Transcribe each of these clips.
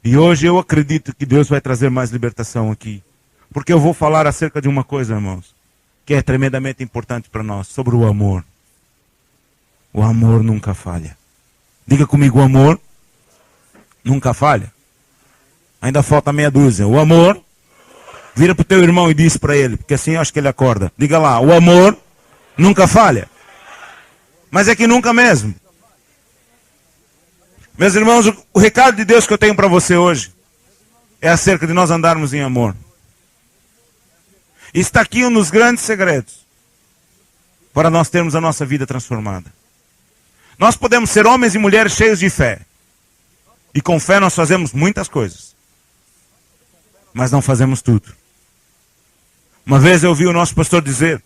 E hoje eu acredito que Deus vai trazer mais libertação aqui. Porque eu vou falar acerca de uma coisa, irmãos, que é tremendamente importante para nós, sobre o amor. O amor nunca falha. Diga comigo, o amor nunca falha. Ainda falta meia dúzia. O amor, vira para o teu irmão e diz para ele, porque assim eu acho que ele acorda. Diga lá, o amor nunca falha. Mas é que nunca mesmo. Meus irmãos, o recado de Deus que eu tenho para você hoje é acerca de nós andarmos em amor. Está aqui um dos grandes segredos para nós termos a nossa vida transformada. Nós podemos ser homens e mulheres cheios de fé. E com fé nós fazemos muitas coisas. Mas não fazemos tudo. Uma vez eu ouvi o nosso pastor dizer: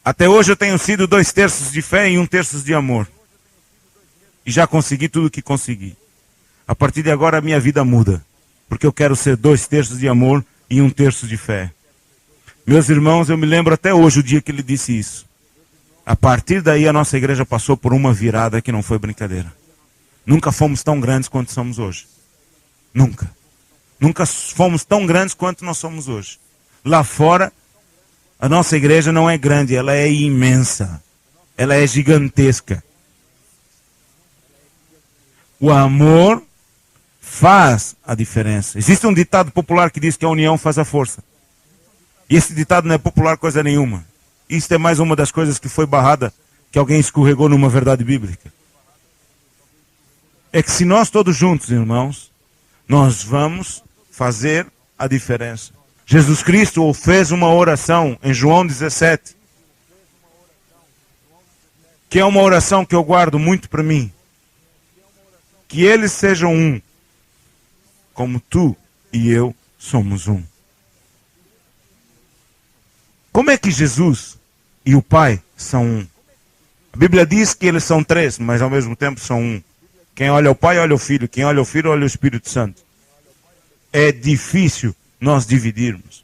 até hoje eu tenho sido 2/3 de fé e 1/3 de amor. E já consegui tudo o que consegui. A partir de agora a minha vida muda. Porque eu quero ser 2/3 de amor e 1/3 de fé. Meus irmãos, eu me lembro até hoje o dia que ele disse isso. A partir daí a nossa igreja passou por uma virada que não foi brincadeira. Nunca fomos tão grandes quanto somos hoje. Nunca. Nunca fomos tão grandes quanto nós somos hoje. Lá fora, a nossa igreja não é grande, ela é imensa. Ela é gigantesca. O amor faz a diferença. Existe um ditado popular que diz que a união faz a força. E esse ditado não é popular coisa nenhuma. Isto é mais uma das coisas que foi barrada, que alguém escorregou numa verdade bíblica. É que se nós todos juntos, irmãos, nós vamos fazer a diferença. Jesus Cristo fez uma oração em João 17, que é uma oração que eu guardo muito para mim. Que eles sejam um, como tu e eu somos um. Como é que Jesus e o Pai são um? A Bíblia diz que eles são 3, mas ao mesmo tempo são um. Quem olha o Pai, olha o Filho. Quem olha o Filho, olha o Espírito Santo. É difícil nós dividirmos.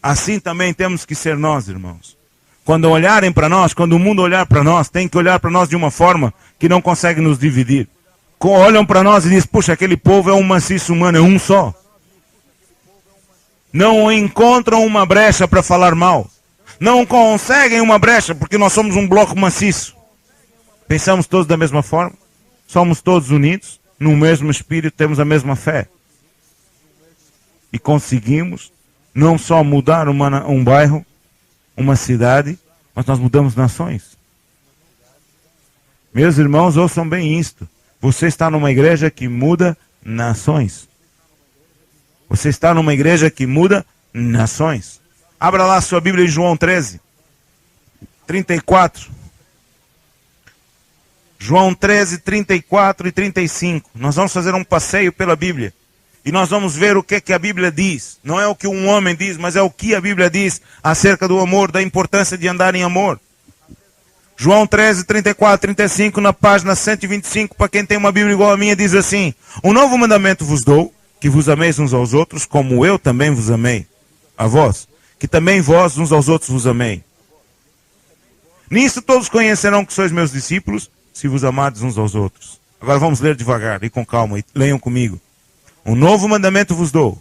Assim também temos que ser nós, irmãos. Quando olharem para nós, quando o mundo olhar para nós, tem que olhar para nós de uma forma que não consegue nos dividir. Olham para nós e dizem: puxa, aquele povo é um maciço humano, é um só. Não encontram uma brecha para falar mal. Não conseguem uma brecha porque nós somos um bloco maciço. Pensamos todos da mesma forma. Somos todos unidos. No mesmo espírito, temos a mesma fé. E conseguimos não só mudar um bairro, uma cidade, mas nós mudamos nações. Meus irmãos, ouçam bem isto. Você está numa igreja que muda nações. Você está numa igreja que muda nações. Abra lá a sua Bíblia em João 13, 34. João 13, 34 e 35. Nós vamos fazer um passeio pela Bíblia. E nós vamos ver o que é que a Bíblia diz. Não é o que um homem diz, mas é o que a Bíblia diz acerca do amor, da importância de andar em amor. João 13, 34, 35, na página 125, para quem tem uma Bíblia igual a minha, diz assim: um novo mandamento vos dou, que vos ameis uns aos outros, como eu também vos amei a vós, que também vós uns aos outros vos amei. Nisso todos conhecerão que sois meus discípulos, se vos amardes uns aos outros. Agora vamos ler devagar e com calma, e leiam comigo. Um novo mandamento vos dou,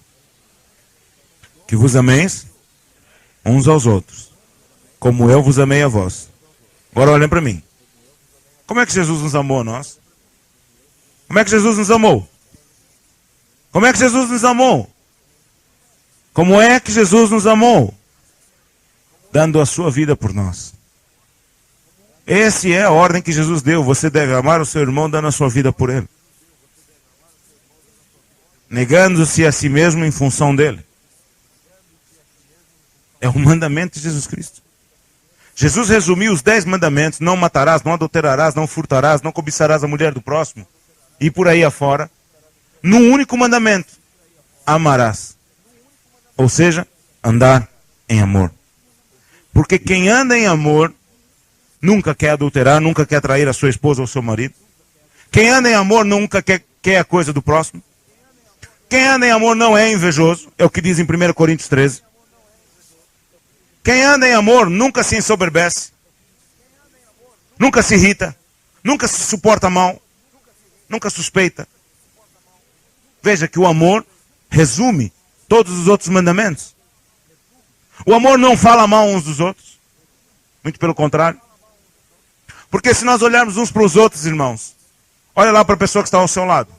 que vos ameis uns aos outros, como eu vos amei a vós. Agora olhem para mim. Como é que Jesus nos amou a nós? Como é que Jesus nos amou? Como é que Jesus nos amou? Como é que Jesus nos amou? Dando a sua vida por nós. Essa é a ordem que Jesus deu. Você deve amar o seu irmão dando a sua vida por ele. Negando-se a si mesmo em função dele. É o mandamento de Jesus Cristo. Jesus resumiu os 10 mandamentos: não matarás, não adulterarás, não furtarás, não cobiçarás a mulher do próximo, e por aí afora, num único mandamento: amarás. Ou seja, andar em amor. Porque quem anda em amor nunca quer adulterar, nunca quer trair a sua esposa ou seu marido. Quem anda em amor nunca quer a coisa do próximo. Quem anda em amor não é invejoso, é o que diz em 1 Coríntios 13. Quem anda em amor nunca se ensoberbece, nunca se irrita, nunca se suporta mal. nunca suspeita. Veja que o amor resume todos os outros mandamentos. O amor não fala mal uns dos outros. Muito pelo contrário. Porque se nós olharmos uns para os outros, irmãos, olha lá para a pessoa que está ao seu lado.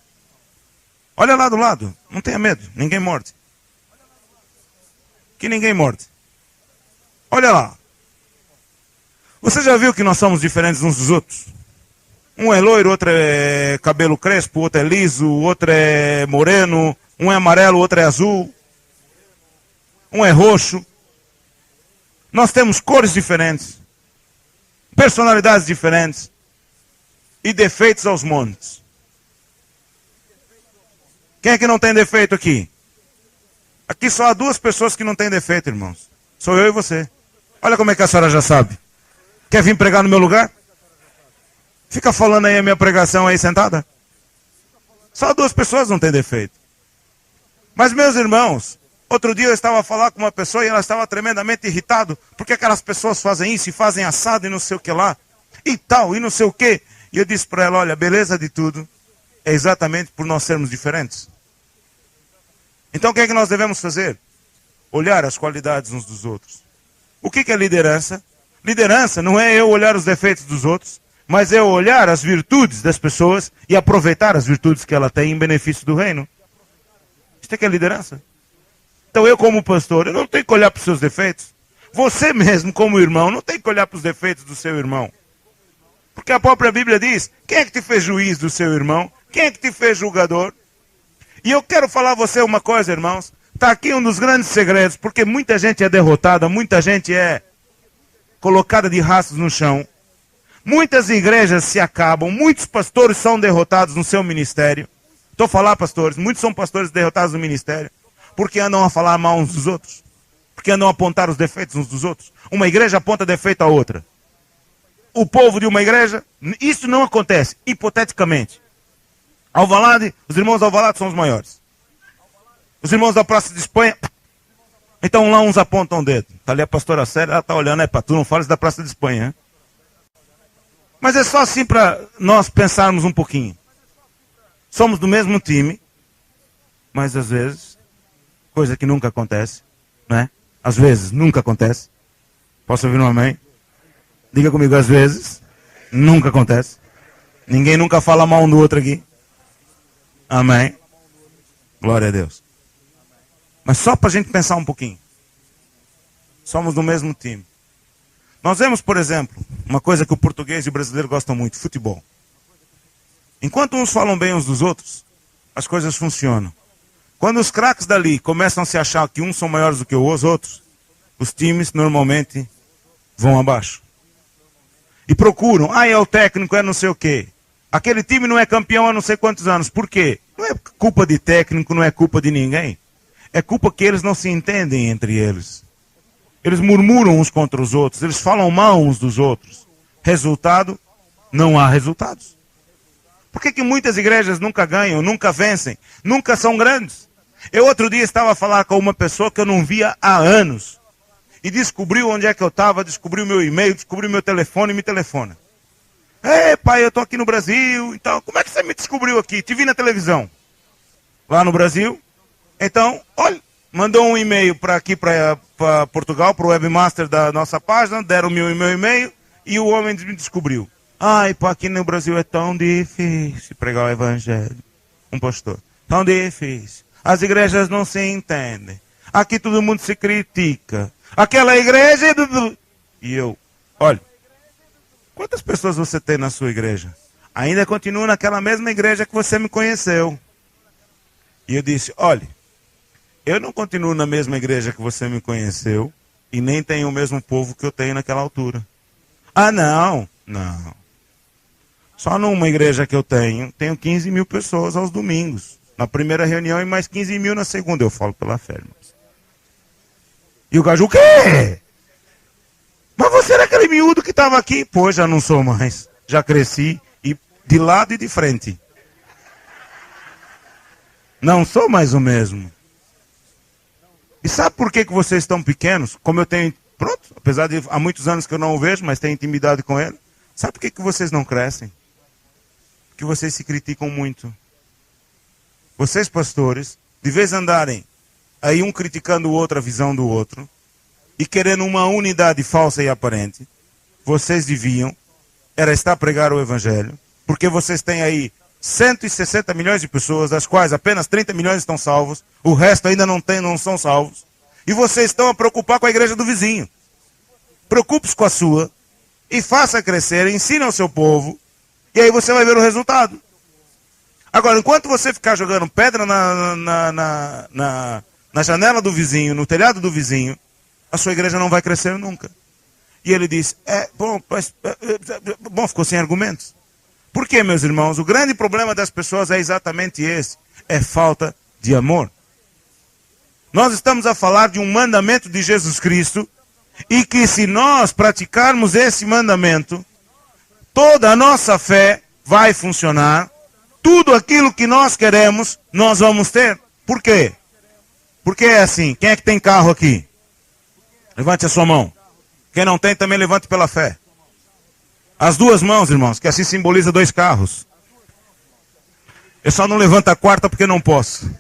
Olha lá do lado. Não tenha medo. Ninguém morde. Que ninguém morde. Olha lá. Você já viu que nós somos diferentes uns dos outros? Um é loiro, outro é cabelo crespo, outro é liso, outro é moreno, um é amarelo, outro é azul, um é roxo. Nós temos cores diferentes, personalidades diferentes e defeitos aos montes. Quem é que não tem defeito aqui? Aqui só há duas pessoas que não têm defeito, irmãos. Sou eu e você. Olha como é que a senhora já sabe. Quer vir pregar no meu lugar? Fica falando aí a minha pregação aí sentada. Só duas pessoas não têm defeito. Mas meus irmãos, outro dia eu estava a falar com uma pessoa e ela estava tremendamente irritada. Porque aquelas pessoas fazem isso e fazem assado e não sei o que lá. E tal, e não sei o que. E eu disse para ela, olha, a beleza de tudo é exatamente por nós sermos diferentes. Então o que é que nós devemos fazer? Olhar as qualidades uns dos outros. O que é liderança? Liderança não é eu olhar os defeitos dos outros, mas é olhar as virtudes das pessoas e aproveitar as virtudes que ela tem em benefício do reino. Isso é que é liderança. Então eu como pastor, eu não tenho que olhar para os seus defeitos. Você mesmo como irmão, não tem que olhar para os defeitos do seu irmão. Porque a própria Bíblia diz, quem é que te fez juiz do seu irmão? Quem é que te fez julgador? E eu quero falar a você uma coisa, irmãos. Está aqui um dos grandes segredos, porque muita gente é derrotada, muita gente é colocada de rastros no chão. Muitas igrejas se acabam, muitos pastores são derrotados no seu ministério. Estou a falar, pastores, muitos são pastores derrotados no ministério, porque andam a falar mal uns dos outros. Porque andam a apontar os defeitos uns dos outros. Uma igreja aponta defeito à outra. O povo de uma igreja, isso não acontece, hipoteticamente. Alvalade, os irmãos da Alvalade são os maiores. Os irmãos da Praça de Espanha, então lá uns apontam o dedo. Está ali a pastora Séria, ela está olhando, é para tu não fales da Praça de Espanha. Hein? Mas é só assim para nós pensarmos um pouquinho. Somos do mesmo time, mas às vezes, coisa que nunca acontece, né? Às vezes, nunca acontece. Posso ouvir um amém? Diga comigo, às vezes, nunca acontece. Ninguém nunca fala mal um do outro aqui. Amém? Glória a Deus. Mas só para a gente pensar um pouquinho. Somos do mesmo time. Nós vemos, por exemplo, uma coisa que o português e o brasileiro gostam muito, futebol. Enquanto uns falam bem uns dos outros, as coisas funcionam. Quando os craques dali começam a se achar que uns são maiores do que os outros, os times normalmente vão abaixo. E procuram, é o técnico, é não sei o quê. Aquele time não é campeão há não sei quantos anos. Por quê? Não é culpa de técnico, não é culpa de ninguém. É culpa que eles não se entendem entre eles. Eles murmuram uns contra os outros, eles falam mal uns dos outros. Resultado, não há resultados. Por que muitas igrejas nunca ganham, nunca vencem, nunca são grandes? Eu outro dia estava a falar com uma pessoa que eu não via há anos. E descobriu onde é que eu estava, descobriu meu e-mail, descobriu meu telefone e me telefona. Ei, pai, eu estou aqui no Brasil, então, como é que você me descobriu aqui? Te vi na televisão. Lá no Brasil. Então, olha, mandou um e-mail para aqui, para Portugal, para o webmaster da nossa página, deram meu e-mail e o homem me descobriu. Ai, pá, aqui no Brasil é tão difícil pregar o evangelho. Um pastor. Tão difícil. As igrejas não se entendem. Aqui todo mundo se critica. Aquela igreja... E eu, olha, quantas pessoas você tem na sua igreja? Ainda continua naquela mesma igreja que você me conheceu. E eu disse, olha, eu não continuo na mesma igreja que você me conheceu e nem tenho o mesmo povo que eu tenho naquela altura. Ah, não. Só numa igreja que eu tenho 15 mil pessoas aos domingos. Na primeira reunião e mais 15 mil na segunda. Eu falo pela fé, irmãos. E o gajo, o quê? Mas você era aquele miúdo que estava aqui? Pô, já não sou mais. Já cresci e de lado e de frente. Não sou mais o mesmo. E sabe por que vocês estão pequenos? Como eu tenho, pronto, apesar de há muitos anos que eu não o vejo, mas tenho intimidade com ele. Sabe por que vocês não crescem? que vocês se criticam muito. Vocês, pastores, de vez andarem aí um criticando o outro, a visão do outro, e querendo uma unidade falsa e aparente, vocês deviam era estar a pregar o Evangelho, porque vocês têm aí 160 milhões de pessoas, das quais apenas 30 milhões estão salvos, o resto ainda não são salvos, e vocês estão a preocupar com a igreja do vizinho. Preocupe-se com a sua, e faça crescer, ensine ao seu povo, e aí você vai ver o resultado. Agora, enquanto você ficar jogando pedra na janela do vizinho, no telhado do vizinho, a sua igreja não vai crescer nunca. E ele diz, bom, ficou sem argumentos. Por quê, meus irmãos? O grande problema das pessoas é exatamente esse, é falta de amor. Nós estamos a falar de um mandamento de Jesus Cristo, e que se nós praticarmos esse mandamento, toda a nossa fé vai funcionar, tudo aquilo que nós queremos, nós vamos ter. Por quê? Porque é assim, quem é que tem carro aqui? Levante a sua mão. Quem não tem, também levante pela fé. As duas mãos, irmãos, que assim simboliza 2 carros. Eu só não levanto a quarta porque não posso.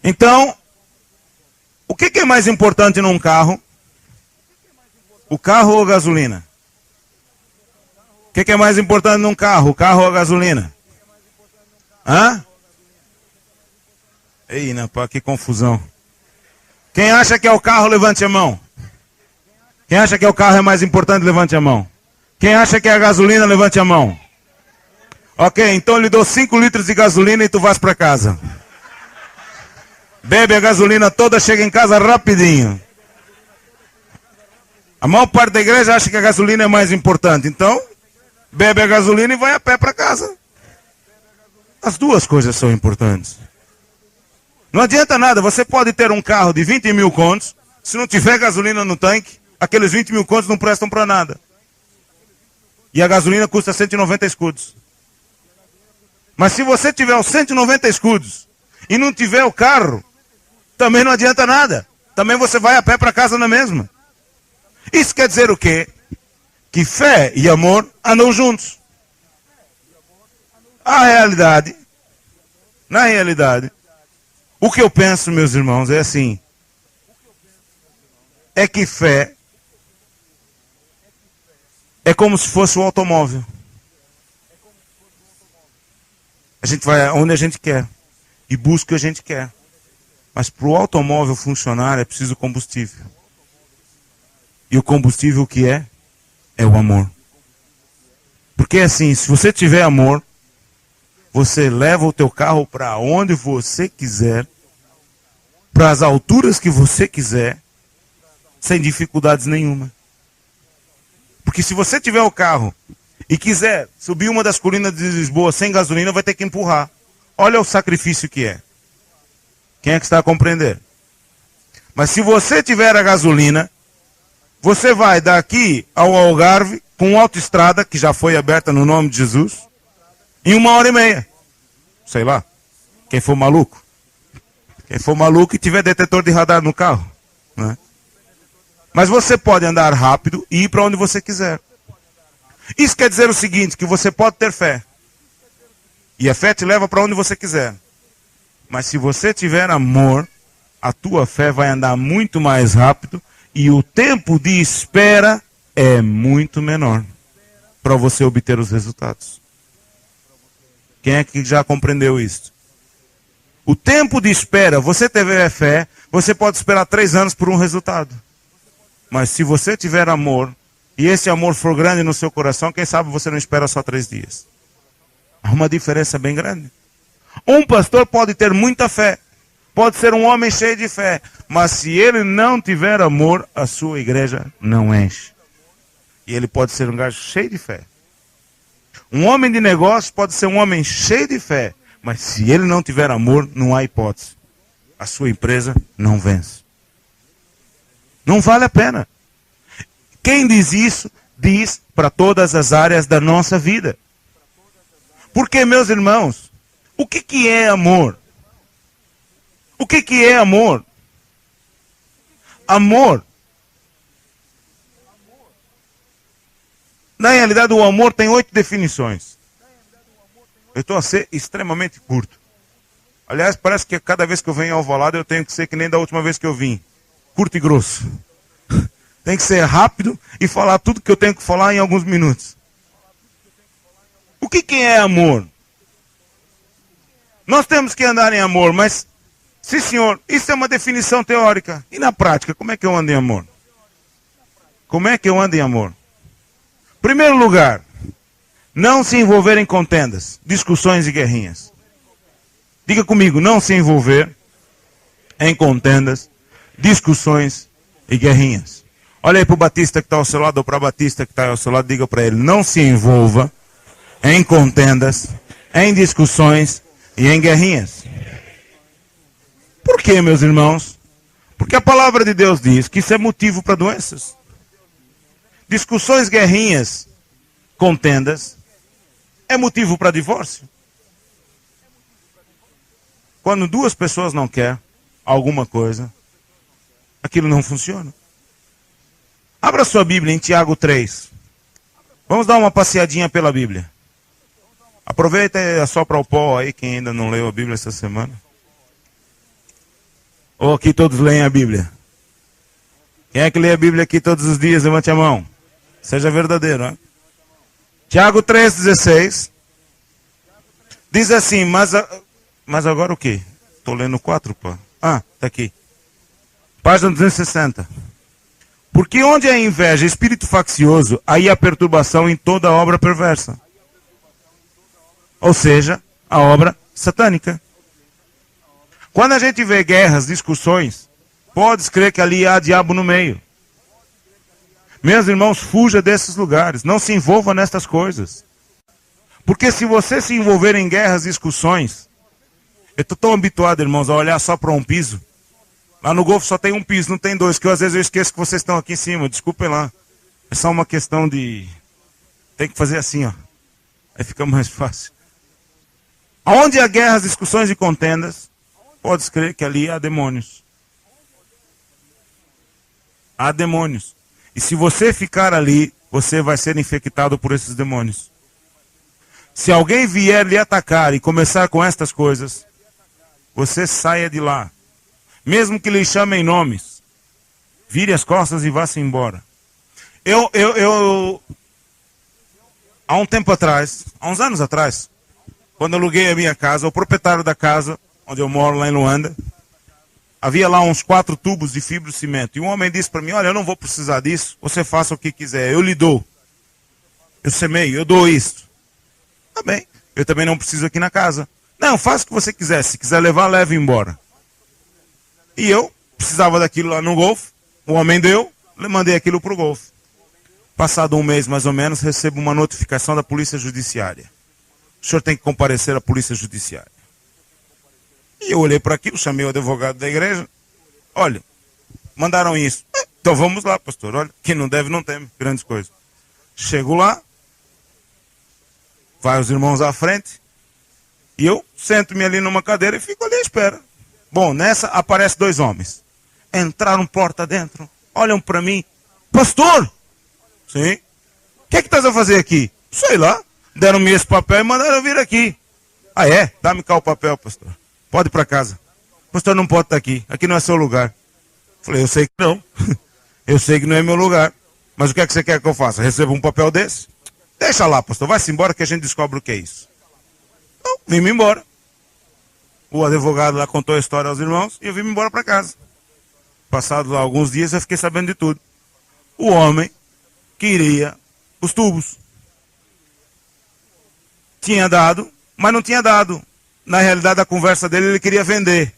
Então, o que é mais importante num carro? O carro ou a gasolina? O que é mais importante num carro? O carro ou a gasolina? Hã? Ei, pá, que confusão. Quem acha que é o carro, levante a mão. Quem acha que é o carro é mais importante, levante a mão. Quem acha que é a gasolina, levante a mão. Ok, então eu lhe dou 5 litros de gasolina e tu vais para casa. Bebe a gasolina toda, chega em casa rapidinho. A maior parte da igreja acha que a gasolina é mais importante. Então, bebe a gasolina e vai a pé para casa. As duas coisas são importantes. Não adianta nada, você pode ter um carro de 20 mil contos, se não tiver gasolina no tanque, aqueles 20 mil contos não prestam para nada. E a gasolina custa 190 escudos. Mas se você tiver os 190 escudos e não tiver o carro, também não adianta nada. Também você vai a pé para casa na mesma. Isso quer dizer o quê? Que fé e amor andam juntos. Na realidade, o que eu penso, meus irmãos, é assim. É que fé é como se fosse um automóvel. A gente vai onde a gente quer e busca o que a gente quer. Mas para o automóvel funcionar é preciso combustível. E o combustível que é? É o amor. Porque assim, se você tiver amor, você leva o teu carro para onde você quiser, para as alturas que você quiser, sem dificuldades nenhuma. Porque se você tiver o carro e quiser subir uma das colinas de Lisboa sem gasolina, vai ter que empurrar. Olha o sacrifício que é. Quem é que está a compreender? Mas se você tiver a gasolina, você vai daqui ao Algarve com autoestrada, que já foi aberta no nome de Jesus, em 1h30. Sei lá. Quem for maluco. Quem for maluco e tiver detetor de radar no carro. Né? Mas você pode andar rápido e ir para onde você quiser. Isso quer dizer o seguinte, que você pode ter fé. E a fé te leva para onde você quiser. Mas se você tiver amor, a tua fé vai andar muito mais rápido e o tempo de espera é muito menor para você obter os resultados. Quem é que já compreendeu isso? O tempo de espera, você tiver fé, você pode esperar 3 anos por um resultado. Mas se você tiver amor, e esse amor for grande no seu coração, quem sabe você não espera só 3 dias. Há uma diferença bem grande. Um pastor pode ter muita fé, pode ser um homem cheio de fé, mas se ele não tiver amor, a sua igreja não enche. E ele pode ser um gajo cheio de fé. Um homem de negócio pode ser um homem cheio de fé, mas se ele não tiver amor, não há hipótese. A sua empresa não vence. Não vale a pena. Quem diz isso, diz para todas as áreas da nossa vida. Porque, meus irmãos, o que é amor? O que é amor? Amor Na realidade, o amor tem 8 definições. Eu estou a ser extremamente curto. Aliás, parece que cada vez que eu venho ao Alvorada, eu tenho que ser que nem da última vez que eu vim. Curto e grosso. Tem que ser rápido e falar tudo que eu tenho que falar em alguns minutos. O que é amor? Nós temos que andar em amor, mas, sim senhor, isso é uma definição teórica. E na prática, como é que eu ando em amor? Como é que eu ando em amor? Primeiro lugar, não se envolver em contendas, discussões e guerrinhas. Diga comigo, não se envolver em contendas, discussões e guerrinhas. Olha aí para o Batista que está ao seu lado, ou para a Batista que está ao seu lado, diga para ele, não se envolva em contendas, em discussões e em guerrinhas. Por quê, meus irmãos? Porque a palavra de Deus diz que isso é motivo para doenças. Discussões, guerrinhas, contendas, é motivo para divórcio. Quando 2 pessoas não querem alguma coisa, aquilo não funciona. Abra sua Bíblia em Tiago 3. Vamos dar uma passeadinha pela Bíblia. Aproveita e assopra o pó aí, quem ainda não leu a Bíblia essa semana. Ou aqui todos leem a Bíblia? Quem é que lê a Bíblia aqui todos os dias? Levante a mão. Seja verdadeiro, hein? Tiago 3,16. Diz assim, mas agora o quê? Estou lendo 4, pô. Ah, está aqui. Página 260. Porque onde há inveja, espírito faccioso, aí há perturbação em toda obra perversa. Ou seja, a obra satânica. Quando a gente vê guerras, discussões, pode crer que ali há diabo no meio. Meus irmãos, fuja desses lugares, não se envolva nestas coisas. Porque se você se envolver em guerras, discussões, eu estou tão habituado, irmãos, a olhar só para um piso. Lá no Golfo só tem um piso, não tem 2, que às vezes eu esqueço que vocês estão aqui em cima, desculpem lá. É só uma questão de... Tem que fazer assim, ó. Aí fica mais fácil. Onde há guerras, discussões e contendas, pode crer que ali há demônios. Há demônios. E se você ficar ali, você vai ser infectado por esses demônios. Se alguém vier lhe atacar e começar com estas coisas, você saia de lá. Mesmo que lhe chamem nomes, vire as costas e vá-se embora. Há um tempo atrás, há uns anos atrás, quando eu aluguei a minha casa, o proprietário da casa, onde eu moro lá em Luanda, havia lá uns 4 tubos de fibrocimento. E um homem disse para mim, olha, eu não vou precisar disso, você faça o que quiser, eu lhe dou. Eu semeio, eu dou isso. Tá bem, eu também não preciso aqui na casa. Não, faça o que você quiser, se quiser levar, leve embora. E eu precisava daquilo lá no Golfo, o homem deu, eu mandei aquilo para o Golfo. Passado um mês mais ou menos, recebo uma notificação da Polícia Judiciária. O senhor tem que comparecer à Polícia Judiciária. E eu olhei para aquilo, chamei o advogado da igreja. Olha, mandaram isso. Então vamos lá, pastor. Olha, quem não deve não teme, grandes coisas. Chego lá, vai os irmãos à frente, e eu sento-me ali numa cadeira e fico ali à espera. Bom, nessa aparecem 2 homens. Entraram porta dentro, olham para mim. Pastor! Sim? O que estás a fazer aqui? Sei lá. Deram-me esse papel e mandaram eu vir aqui. Ah é? Dá-me cá o papel, pastor. Pode ir para casa. Pastor, não pode estar aqui. Aqui não é seu lugar. Falei, eu sei que não. Eu sei que não é meu lugar. Mas o que é que você quer que eu faça? Receba um papel desse? Deixa lá, pastor. Vai-se embora que a gente descobre o que é isso. Então, vim-me embora. O advogado lá contou a história aos irmãos e eu vim-me embora para casa. Passados alguns dias eu fiquei sabendo de tudo. O homem queria os tubos. Tinha dado, mas não tinha dado. Na realidade, a conversa dele, ele queria vender.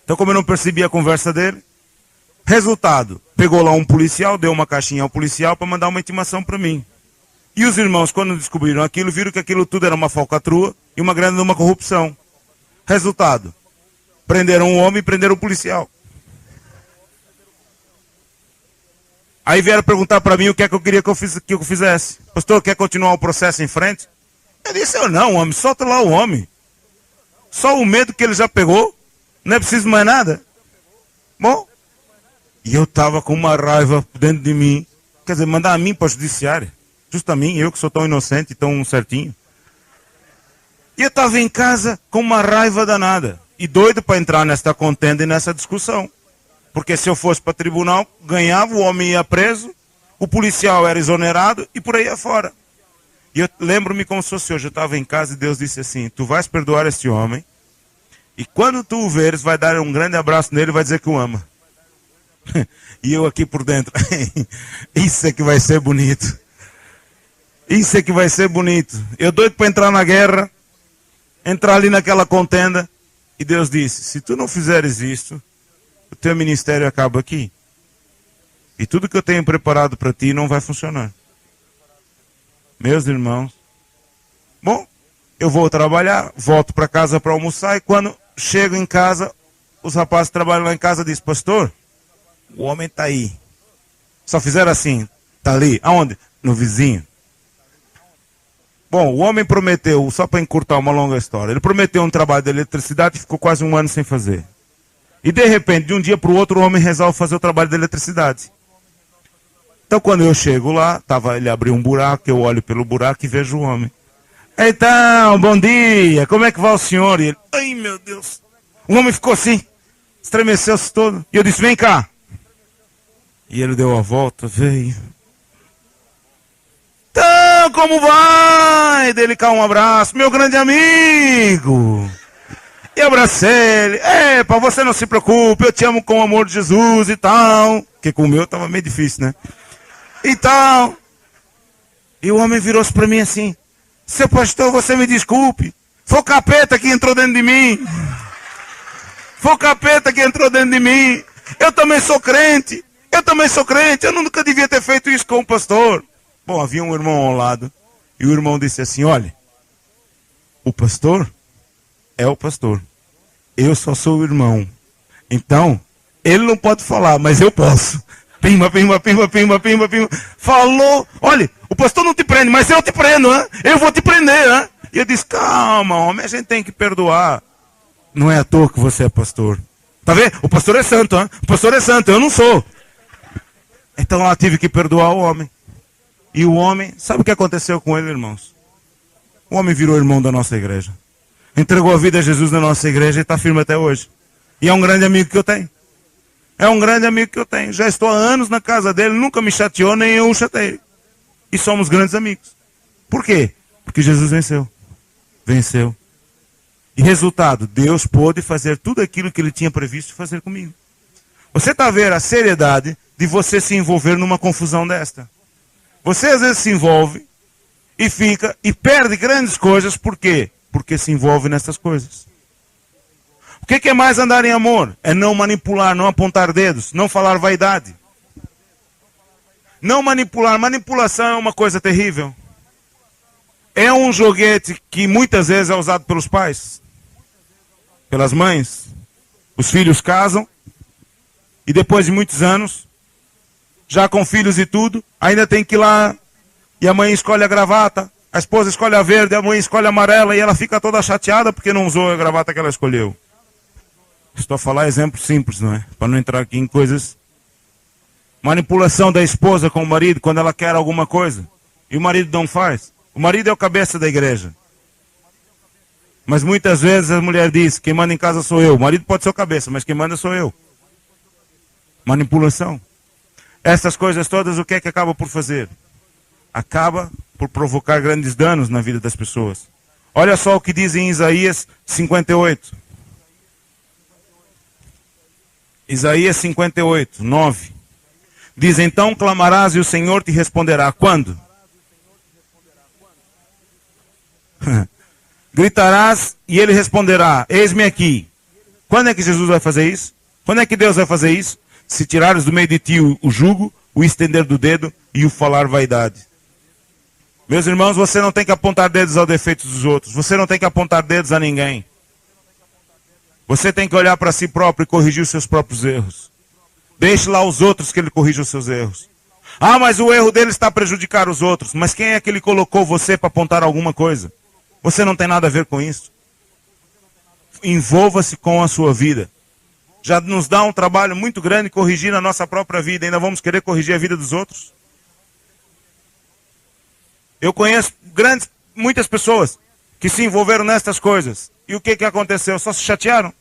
Então, como eu não percebi a conversa dele, resultado, pegou lá um policial, deu uma caixinha ao policial para mandar uma intimação para mim. E os irmãos, quando descobriram aquilo, viram que aquilo tudo era uma falcatrua e uma grande uma corrupção. Resultado, prenderam um homem e prenderam o policial. Aí vieram perguntar para mim o que é que eu queria que eu fizesse. Pastor, quer continuar o processo em frente? Eu disse, eu não, homem, solta lá o homem. Só o medo que ele já pegou, não é preciso mais nada. Bom, e eu estava com uma raiva dentro de mim. Quer dizer, mandar a mim para o judiciário. Justo a mim, eu que sou tão inocente e tão certinho. E eu estava em casa com uma raiva danada. E doido para entrar nesta contenda e nessa discussão. Porque se eu fosse para tribunal, ganhava, o homem ia preso, o policial era exonerado e por aí afora. E eu lembro-me como se fosse hoje, eu estava em casa e Deus disse assim, tu vais perdoar este homem, e quando tu o veres, vai dar um grande abraço nele e vai dizer que o ama. E eu aqui por dentro, isso é que vai ser bonito. Isso é que vai ser bonito. Eu doido para entrar na guerra, entrar ali naquela contenda, e Deus disse, se tu não fizeres isto, o teu ministério acaba aqui. E tudo que eu tenho preparado para ti não vai funcionar. Meus irmãos, bom, eu vou trabalhar, volto para casa para almoçar, e quando chego em casa, os rapazes que trabalham lá em casa dizem, pastor, o homem está aí. Só fizeram assim, está ali. Aonde? No vizinho. Bom, o homem prometeu, só para encurtar uma longa história, ele prometeu um trabalho de eletricidade e ficou quase um ano sem fazer. E de repente, de um dia para o outro, o homem resolve fazer o trabalho de eletricidade. Então quando eu chego lá, ele abriu um buraco, eu olho pelo buraco e vejo o homem. Então, bom dia, como é que vai o senhor? E ele, ai meu Deus. O homem ficou assim, estremeceu-se todo. E eu disse, vem cá. E ele deu a volta, veio. Então, como vai? Dele cá um abraço, meu grande amigo. E abracei ele. Epa, você não se preocupe, eu te amo com o amor de Jesus e tal. Porque com o meu estava meio difícil, né? E tal. E o homem virou-se para mim assim. Seu pastor, você me desculpe. Foi o capeta que entrou dentro de mim. Foi o capeta que entrou dentro de mim. Eu também sou crente. Eu também sou crente. Eu nunca devia ter feito isso com o pastor. Bom, havia um irmão ao lado. E o irmão disse assim, olha. O pastor é o pastor. Eu só sou o irmão. Então, ele não pode falar, mas eu posso. Pimba, pimba, pimba, pimba, pimba, pimba. Falou. Olha, o pastor não te prende, mas eu te prendo, hein? Eu vou te prender, hein? E eu disse, calma, homem, a gente tem que perdoar. Não é à toa que você é pastor. Tá vendo? O pastor é santo, hein? O pastor é santo, eu não sou. Então eu tive que perdoar o homem. E o homem, sabe o que aconteceu com ele, irmãos? O homem virou irmão da nossa igreja. Entregou a vida a Jesus na nossa igreja e está firme até hoje. E é um grande amigo que eu tenho. É um grande amigo que eu tenho. Já estou há anos na casa dele, nunca me chateou, nem eu o chateei. E somos grandes amigos. Por quê? Porque Jesus venceu. Venceu. E resultado, Deus pôde fazer tudo aquilo que Ele tinha previsto fazer comigo. Você está a ver a seriedade de você se envolver numa confusão desta. Você às vezes se envolve e fica e perde grandes coisas. Por quê? Porque se envolve nessas coisas. O que é mais andar em amor? É não manipular, não apontar dedos, não falar vaidade. Não manipular. Manipulação é uma coisa terrível. É um joguete que muitas vezes é usado pelos pais, pelas mães. Os filhos casam e depois de muitos anos, já com filhos e tudo, ainda tem que ir lá e a mãe escolhe a gravata, a esposa escolhe a verde, a mãe escolhe a amarela e ela fica toda chateada porque não usou a gravata que ela escolheu. Estou a falar exemplos simples, não é? Para não entrar aqui em coisas. Manipulação da esposa com o marido quando ela quer alguma coisa e o marido não faz. O marido é o cabeça da igreja. Mas muitas vezes a mulher diz, quem manda em casa sou eu. O marido pode ser o cabeça, mas quem manda sou eu. Manipulação. Essas coisas todas, o que é que acaba por fazer? Acaba por provocar grandes danos na vida das pessoas. Olha só o que diz em Isaías 58. Isaías 58, 9. Diz, então clamarás e o Senhor te responderá. Quando? Gritarás e ele responderá, eis-me aqui. Quando é que Jesus vai fazer isso? Quando é que Deus vai fazer isso? Se tirares do meio de ti o jugo, o estender do dedo e o falar vaidade. Meus irmãos, você não tem que apontar dedos aos defeitos dos outros. Você não tem que apontar dedos a ninguém. Você tem que olhar para si próprio e corrigir os seus próprios erros. Deixe lá os outros que ele corrija os seus erros. Ah, mas o erro dele está a prejudicar os outros. Mas quem é que ele colocou você para apontar alguma coisa? Você não tem nada a ver com isso. Envolva-se com a sua vida. Já nos dá um trabalho muito grande corrigir a nossa própria vida. Ainda vamos querer corrigir a vida dos outros? Eu conheço muitas pessoas que se envolveram nestas coisas. E o que aconteceu? Só se chatearam.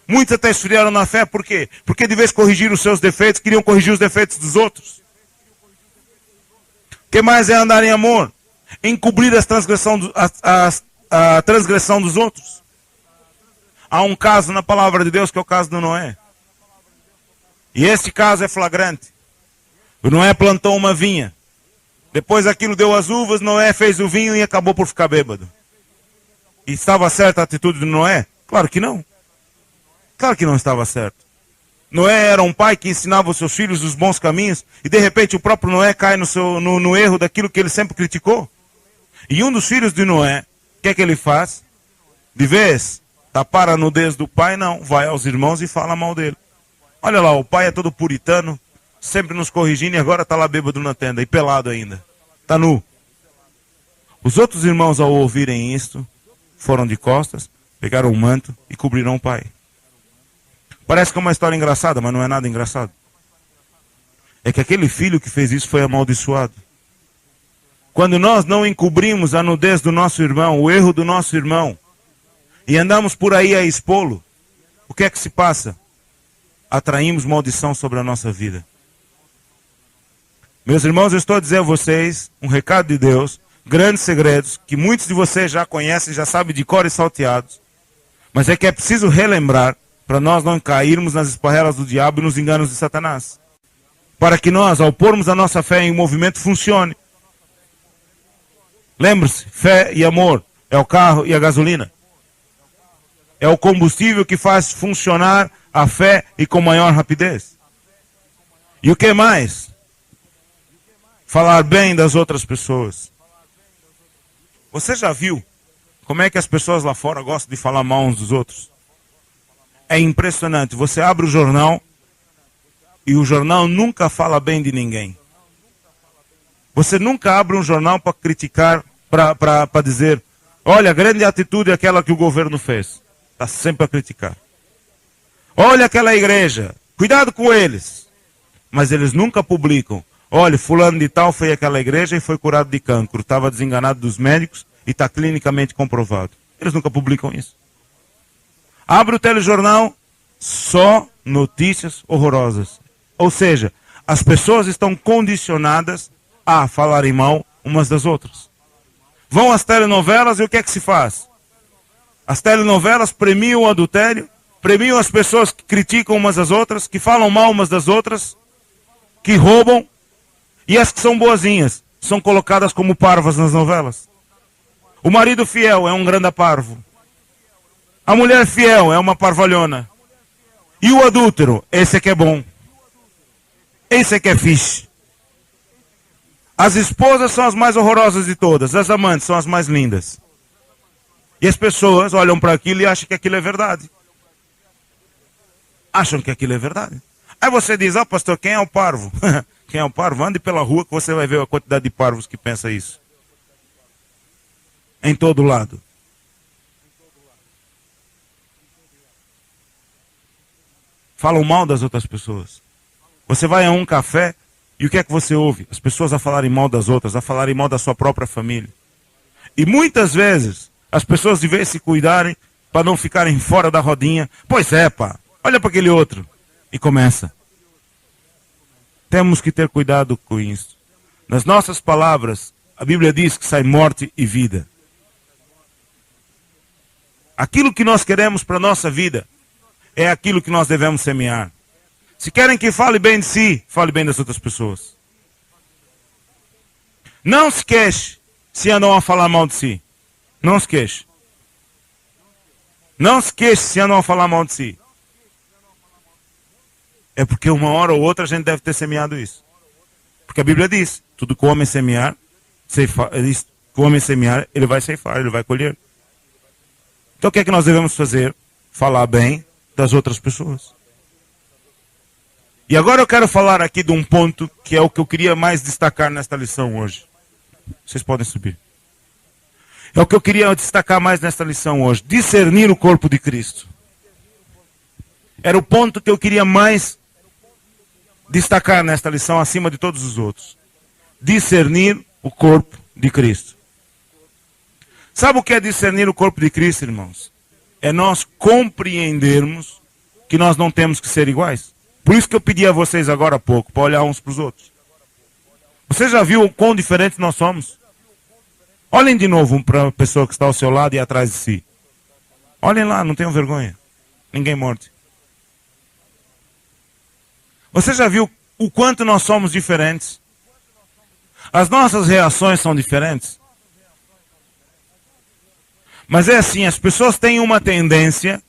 Muitos até esfriaram na fé. Por quê? Porque de vez corrigir os seus defeitos, queriam corrigir os defeitos dos outros. O que mais é andar em amor? Encobrir a transgressão dos outros. Há um caso na palavra de Deus que é o caso do Noé. E este caso é flagrante. O Noé plantou uma vinha. Depois aquilo deu as uvas, Noé fez o vinho e acabou por ficar bêbado. E estava certa a atitude de Noé? Claro que não. Claro que não estava certo. Noé era um pai que ensinava os seus filhos os bons caminhos e de repente o próprio Noé cai no erro daquilo que ele sempre criticou. E um dos filhos de Noé, o que é que ele faz? De vez tapar a nudez do pai, não, vai aos irmãos e fala mal dele. Olha lá, o pai é todo puritano, sempre nos corrigindo e agora está lá bêbado na tenda e pelado ainda. Está nu. Os outros irmãos, ao ouvirem isto, foram de costas, pegaram um manto e cobriram o pai. Parece que é uma história engraçada, mas não é nada engraçado. É que aquele filho que fez isso foi amaldiçoado. Quando nós não encobrimos a nudez do nosso irmão, o erro do nosso irmão, e andamos por aí a expô-lo, o que é que se passa? Atraímos maldição sobre a nossa vida. Meus irmãos, eu estou a dizer a vocês um recado de Deus, grandes segredos, que muitos de vocês já conhecem, já sabem de cor e salteados, mas é que é preciso relembrar para nós não cairmos nas esparrelas do diabo e nos enganos de Satanás. Para que nós, ao pormos a nossa fé em movimento, funcione. Lembre-se, fé e amor é o carro e a gasolina. É o combustível que faz funcionar a fé e com maior rapidez. E o que mais? Falar bem das outras pessoas. Você já viu como é que as pessoas lá fora gostam de falar mal uns dos outros? É impressionante. Você abre o jornal e o jornal nunca fala bem de ninguém. Você nunca abre um jornal para criticar, para dizer, olha, a grande atitude é aquela que o governo fez. Está sempre a criticar. Olha aquela igreja, cuidado com eles. Mas eles nunca publicam. Olha, fulano de tal foi àquela igreja e foi curado de cancro. Estava desenganado dos médicos e está clinicamente comprovado. Eles nunca publicam isso. Abre o telejornal, só notícias horrorosas. Ou seja, as pessoas estão condicionadas a falarem mal umas das outras. Vão às telenovelas e o que é que se faz? As telenovelas premiam o adultério, premiam as pessoas que criticam umas às outras, que falam mal umas das outras, que roubam, e as que são boazinhas são colocadas como parvas nas novelas. O marido fiel é um grande parvo. A mulher fiel é uma parvalhona. E o adúltero, esse é que é bom. Esse é que é fixe. As esposas são as mais horrorosas de todas. As amantes são as mais lindas. E as pessoas olham para aquilo e acham que aquilo é verdade. Acham que aquilo é verdade. Aí você diz, pastor, quem é o parvo? Quem é o parvo? Ande pela rua que você vai ver a quantidade de parvos que pensa isso. Em todo lado. Falam mal das outras pessoas. Você vai a um café e o que é que você ouve? As pessoas a falarem mal das outras, a falarem mal da sua própria família. E muitas vezes as pessoas devem se cuidarem para não ficarem fora da rodinha. Pois é, pá, olha para aquele outro. E começa. Temos que ter cuidado com isso. Nas nossas palavras, a Bíblia diz que sai morte e vida. Aquilo que nós queremos para a nossa vida é aquilo que nós devemos semear. Se querem que fale bem de si, fale bem das outras pessoas. Não se queixe se andam a falar mal de si. Não se queixe. Não se queixe se andam a falar mal de si. É porque uma hora ou outra a gente deve ter semeado isso. Porque a Bíblia diz, tudo que o homem semear, ele vai ceifar, ele vai colher. Então o que é que nós devemos fazer? Falar bem das outras pessoas. E agora eu quero falar aqui de um ponto que é o que eu queria mais destacar nesta lição hoje. Vocês podem subir. É o que eu queria destacar mais nesta lição hoje. Discernir o corpo de Cristo. Era o ponto que eu queria mais destacar nesta lição acima de todos os outros. Discernir o corpo de Cristo. Sabe o que é discernir o corpo de Cristo, irmãos? É nós compreendermos que nós não temos que ser iguais. Por isso que eu pedi a vocês agora há pouco, para olhar uns para os outros. Você já viu o quão diferentes nós somos? Olhem de novo para a pessoa que está ao seu lado e atrás de si. Olhem lá, não tenham vergonha. Ninguém morde. Você já viu o quanto nós somos diferentes? As nossas reações são diferentes. Mas é assim, as pessoas têm uma tendência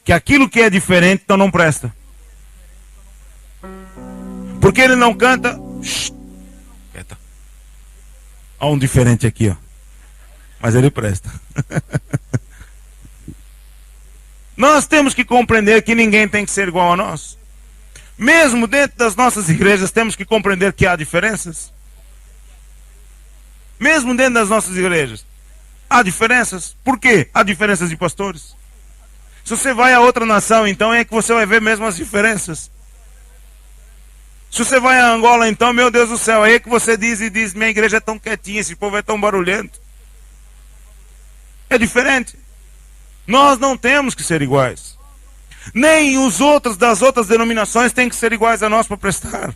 que aquilo que é diferente então não presta. Porque ele não canta. Há um diferente aqui, ó. Mas ele presta. Nós temos que compreender que ninguém tem que ser igual a nós. Mesmo dentro das nossas igrejas temos que compreender que há diferenças. Mesmo dentro das nossas igrejas há diferenças. Por quê? Há diferenças de pastores. Se você vai a outra nação, então é que você vai ver mesmo as diferenças. Se você vai a Angola, então, meu Deus do céu, aí é que você diz, minha igreja é tão quietinha, esse povo é tão barulhento. É diferente. Nós não temos que ser iguais. Nem os outros das outras denominações têm que ser iguais a nós para prestar.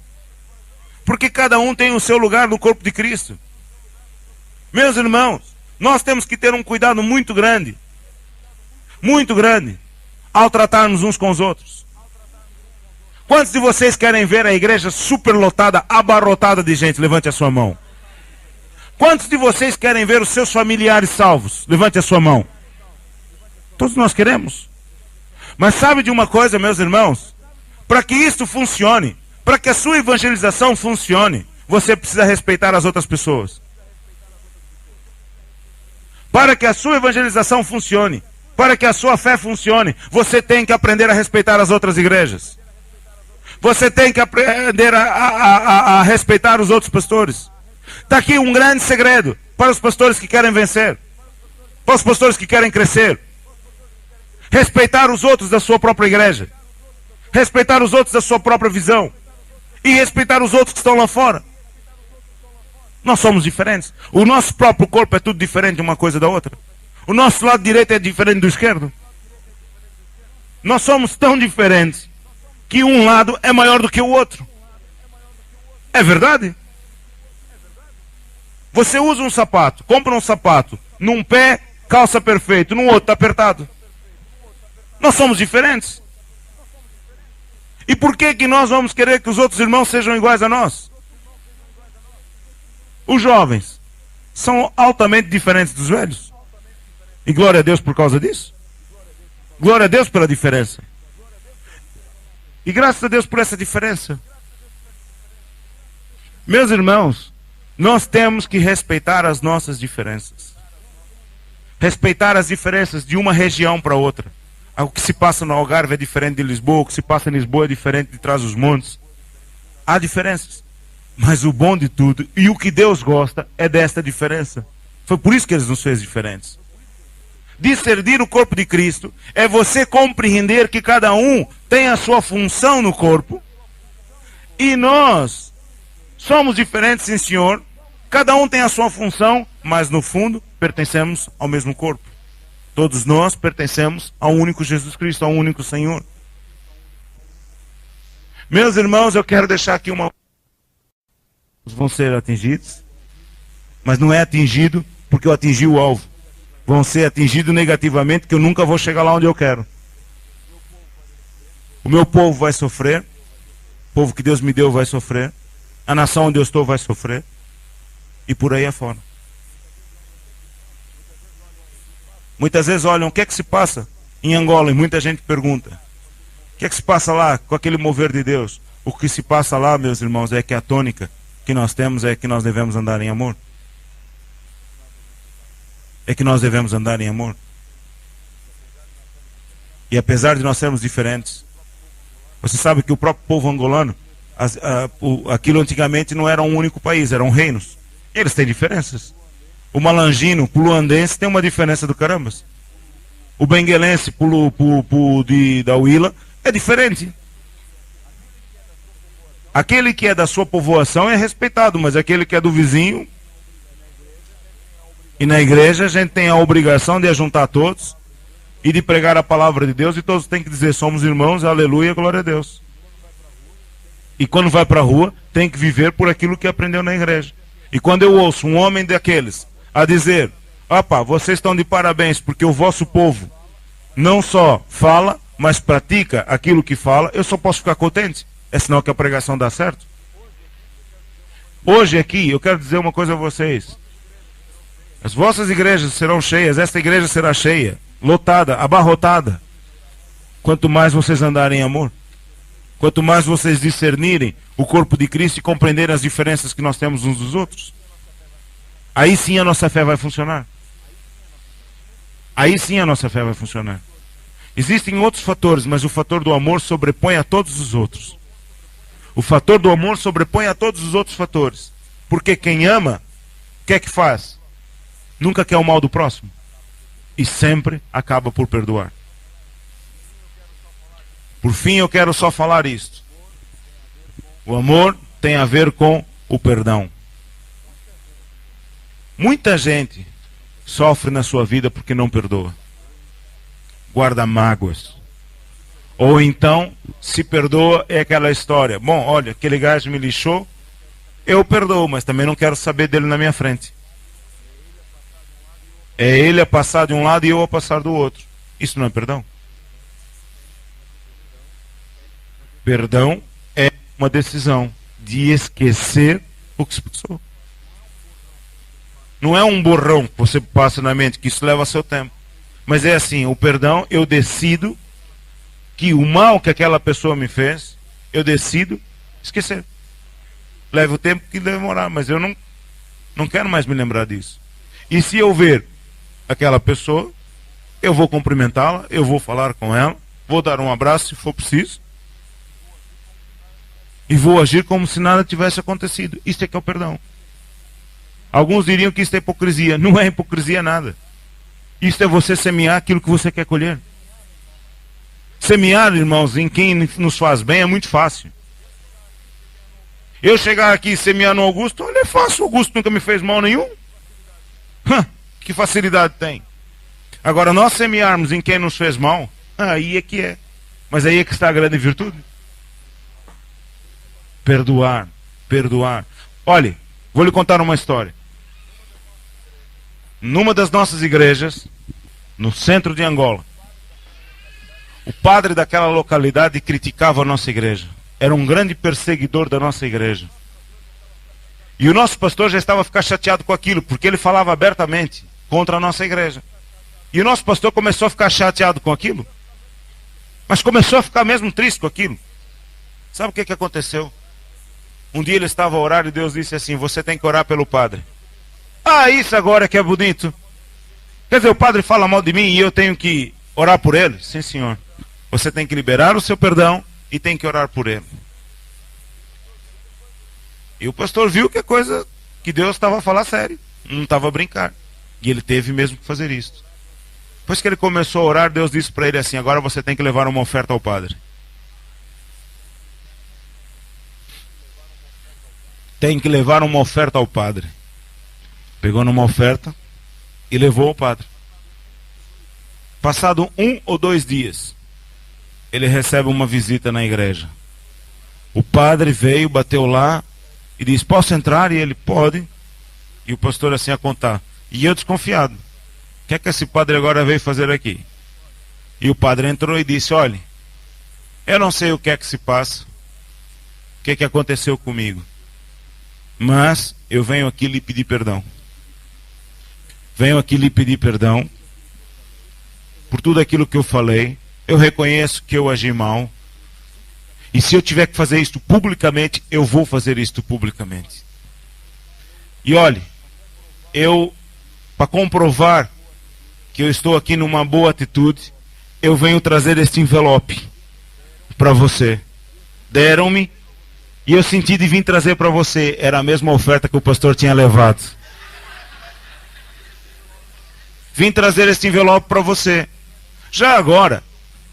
Porque cada um tem o seu lugar no corpo de Cristo. Meus irmãos, nós temos que ter um cuidado muito grande, ao tratarmos uns com os outros. Quantos de vocês querem ver a igreja superlotada, abarrotada de gente? Levante a sua mão. Quantos de vocês querem ver os seus familiares salvos? Levante a sua mão. Todos nós queremos. Mas sabe de uma coisa, meus irmãos? Para que isto funcione, para que a sua evangelização funcione, você precisa respeitar as outras pessoas. Para que a sua evangelização funcione, para que a sua fé funcione, você tem que aprender a respeitar as outras igrejas. Você tem que aprender a respeitar os outros pastores. Está aqui um grande segredo para os pastores que querem vencer, para os pastores que querem crescer. Respeitar os outros da sua própria igreja. Respeitar os outros da sua própria visão. E respeitar os outros que estão lá fora. Nós somos diferentes. O nosso próprio corpo é tudo diferente uma coisa da outra. O nosso lado direito é diferente do esquerdo. Nós somos tão diferentes que um lado é maior do que o outro. É verdade? Você usa um sapato, compra um sapato, num pé, calça perfeito, no outro está apertado. Nós somos diferentes. E por que que nós vamos querer que os outros irmãos sejam iguais a nós? Os jovens são altamente diferentes dos velhos. E glória a Deus por causa disso. Glória a Deus pela diferença. E graças a Deus por essa diferença. Meus irmãos, nós temos que respeitar as nossas diferenças. Respeitar as diferenças de uma região para outra. O que se passa no Algarve é diferente de Lisboa, o que se passa em Lisboa é diferente de Trás-os-Montes. Há diferenças. Mas o bom de tudo, e o que Deus gosta, é desta diferença. Foi por isso que Ele nos fez diferentes. Discernir o corpo de Cristo é você compreender que cada um tem a sua função no corpo. E nós somos diferentes, sim senhor. Cada um tem a sua função, mas no fundo pertencemos ao mesmo corpo. Todos nós pertencemos ao único Jesus Cristo, ao único Senhor. Meus irmãos, eu quero deixar aqui uma... Vão ser atingidos, mas não é atingido porque eu atingi o alvo. Vão ser atingidos negativamente, que eu nunca vou chegar lá onde eu quero. O meu povo vai sofrer, o povo que Deus me deu vai sofrer, a nação onde eu estou vai sofrer, e por aí afora. Muitas vezes olham, o que é que se passa em Angola? E muita gente pergunta, o que é que se passa lá com aquele mover de Deus? O que se passa lá, meus irmãos, é que a tônica que nós temos é que nós devemos andar em amor. É que nós devemos andar em amor. E apesar de nós sermos diferentes, você sabe que o próprio povo angolano, aquilo antigamente não era um único país, eram reinos. Eles têm diferenças. O malangino, o luandense tem uma diferença do carambas. O benguelense da Huila é diferente. Aquele que é da sua povoação é respeitado, mas aquele que é do vizinho E na igreja a gente tem a obrigação de ajuntar todos e de pregar a palavra de Deus, e todos têm que dizer: somos irmãos, aleluia, glória a Deus. E quando vai para a rua, tem que viver por aquilo que aprendeu na igreja. E quando eu ouço um homem daqueles a dizer: opa, vocês estão de parabéns porque o vosso povo não só fala, mas pratica aquilo que fala, eu só posso ficar contente. É sinal que a pregação dá certo. Hoje aqui, eu quero dizer uma coisa a vocês. As vossas igrejas serão cheias, esta igreja será cheia, lotada, abarrotada. Quanto mais vocês andarem em amor, quanto mais vocês discernirem o corpo de Cristo e compreenderem as diferenças que nós temos uns dos outros, aí sim a nossa fé vai funcionar. Aí sim a nossa fé vai funcionar. Existem outros fatores, mas o fator do amor sobrepõe a todos os outros. O fator do amor sobrepõe a todos os outros fatores. Porque quem ama, o que é que faz? Nunca quer o mal do próximo. E sempre acaba por perdoar. Por fim, eu quero só falar isto. O amor tem a ver com o perdão. Muita gente sofre na sua vida porque não perdoa. Guarda mágoas. Ou então, se perdoa, é aquela história: bom, olha, aquele gajo me lixou, eu perdoo, mas também não quero saber dele na minha frente. É ele a passar de um lado e eu a passar do outro. Isso não é perdão. Perdão é uma decisão de esquecer o que se passou. Não é um borrão que você passa na mente, que isso leva seu tempo. Mas é assim: o perdão, eu decido que o mal que aquela pessoa me fez, eu decido esquecer. Leva o tempo que demorar, mas eu não quero mais me lembrar disso. E se eu ver aquela pessoa, eu vou cumprimentá-la, eu vou falar com ela, vou dar um abraço se for preciso, e vou agir como se nada tivesse acontecido. Isso é que é o perdão. Alguns diriam que isso é hipocrisia. Não é hipocrisia nada. Isso é você semear aquilo que você quer colher. Semear, irmãos, em quem nos faz bem é muito fácil. Eu chegar aqui e semear no Augusto, olha, é fácil, o Augusto nunca me fez mal nenhum. Que facilidade tem. Agora, nós semearmos em quem nos fez mal, aí é que é. Mas aí é que está a grande virtude. Perdoar, perdoar. Olhe, vou lhe contar uma história. Numa das nossas igrejas, no centro de Angola, o padre daquela localidade criticava a nossa igreja. Era um grande perseguidor da nossa igreja. E o nosso pastor já estava a ficar chateado com aquilo, porque ele falava abertamente contra a nossa igreja. E o nosso pastor começou a ficar chateado com aquilo. Mas começou a ficar mesmo triste com aquilo. Sabe o que aconteceu? Um dia ele estava a orar e Deus disse assim: você tem que orar pelo padre. Ah, isso agora que é bonito. Quer dizer, o padre fala mal de mim e eu tenho que orar por ele? Sim, senhor. Você tem que liberar o seu perdão e tem que orar por ele. E o pastor viu que a coisa que Deus estava a falar sério, não estava a brincar. E ele teve mesmo que fazer isso. Depois que ele começou a orar, Deus disse para ele assim: agora você tem que levar uma oferta ao padre. Tem que levar uma oferta ao padre. Pegou numa oferta e levou ao padre. Passado 1 ou 2 dias, ele recebe uma visita na igreja. O padre veio, bateu lá e disse: posso entrar? E ele: pode. E o pastor assim a contar. E eu desconfiado: o que é que esse padre agora veio fazer aqui? E o padre entrou e disse: olhe, eu não sei o que é que se passa, o que é que aconteceu comigo, mas eu venho aqui lhe pedir perdão. Venho aqui lhe pedir perdão por tudo aquilo que eu falei. Eu reconheço que eu agi mal. E se eu tiver que fazer isto publicamente, eu vou fazer isto publicamente. E olhe, para comprovar que eu estou aqui numa boa atitude, eu venho trazer este envelope para você. Deram-me e eu senti de vir trazer para você. Era a mesma oferta que o pastor tinha levado. Vim trazer este envelope para você. Já agora,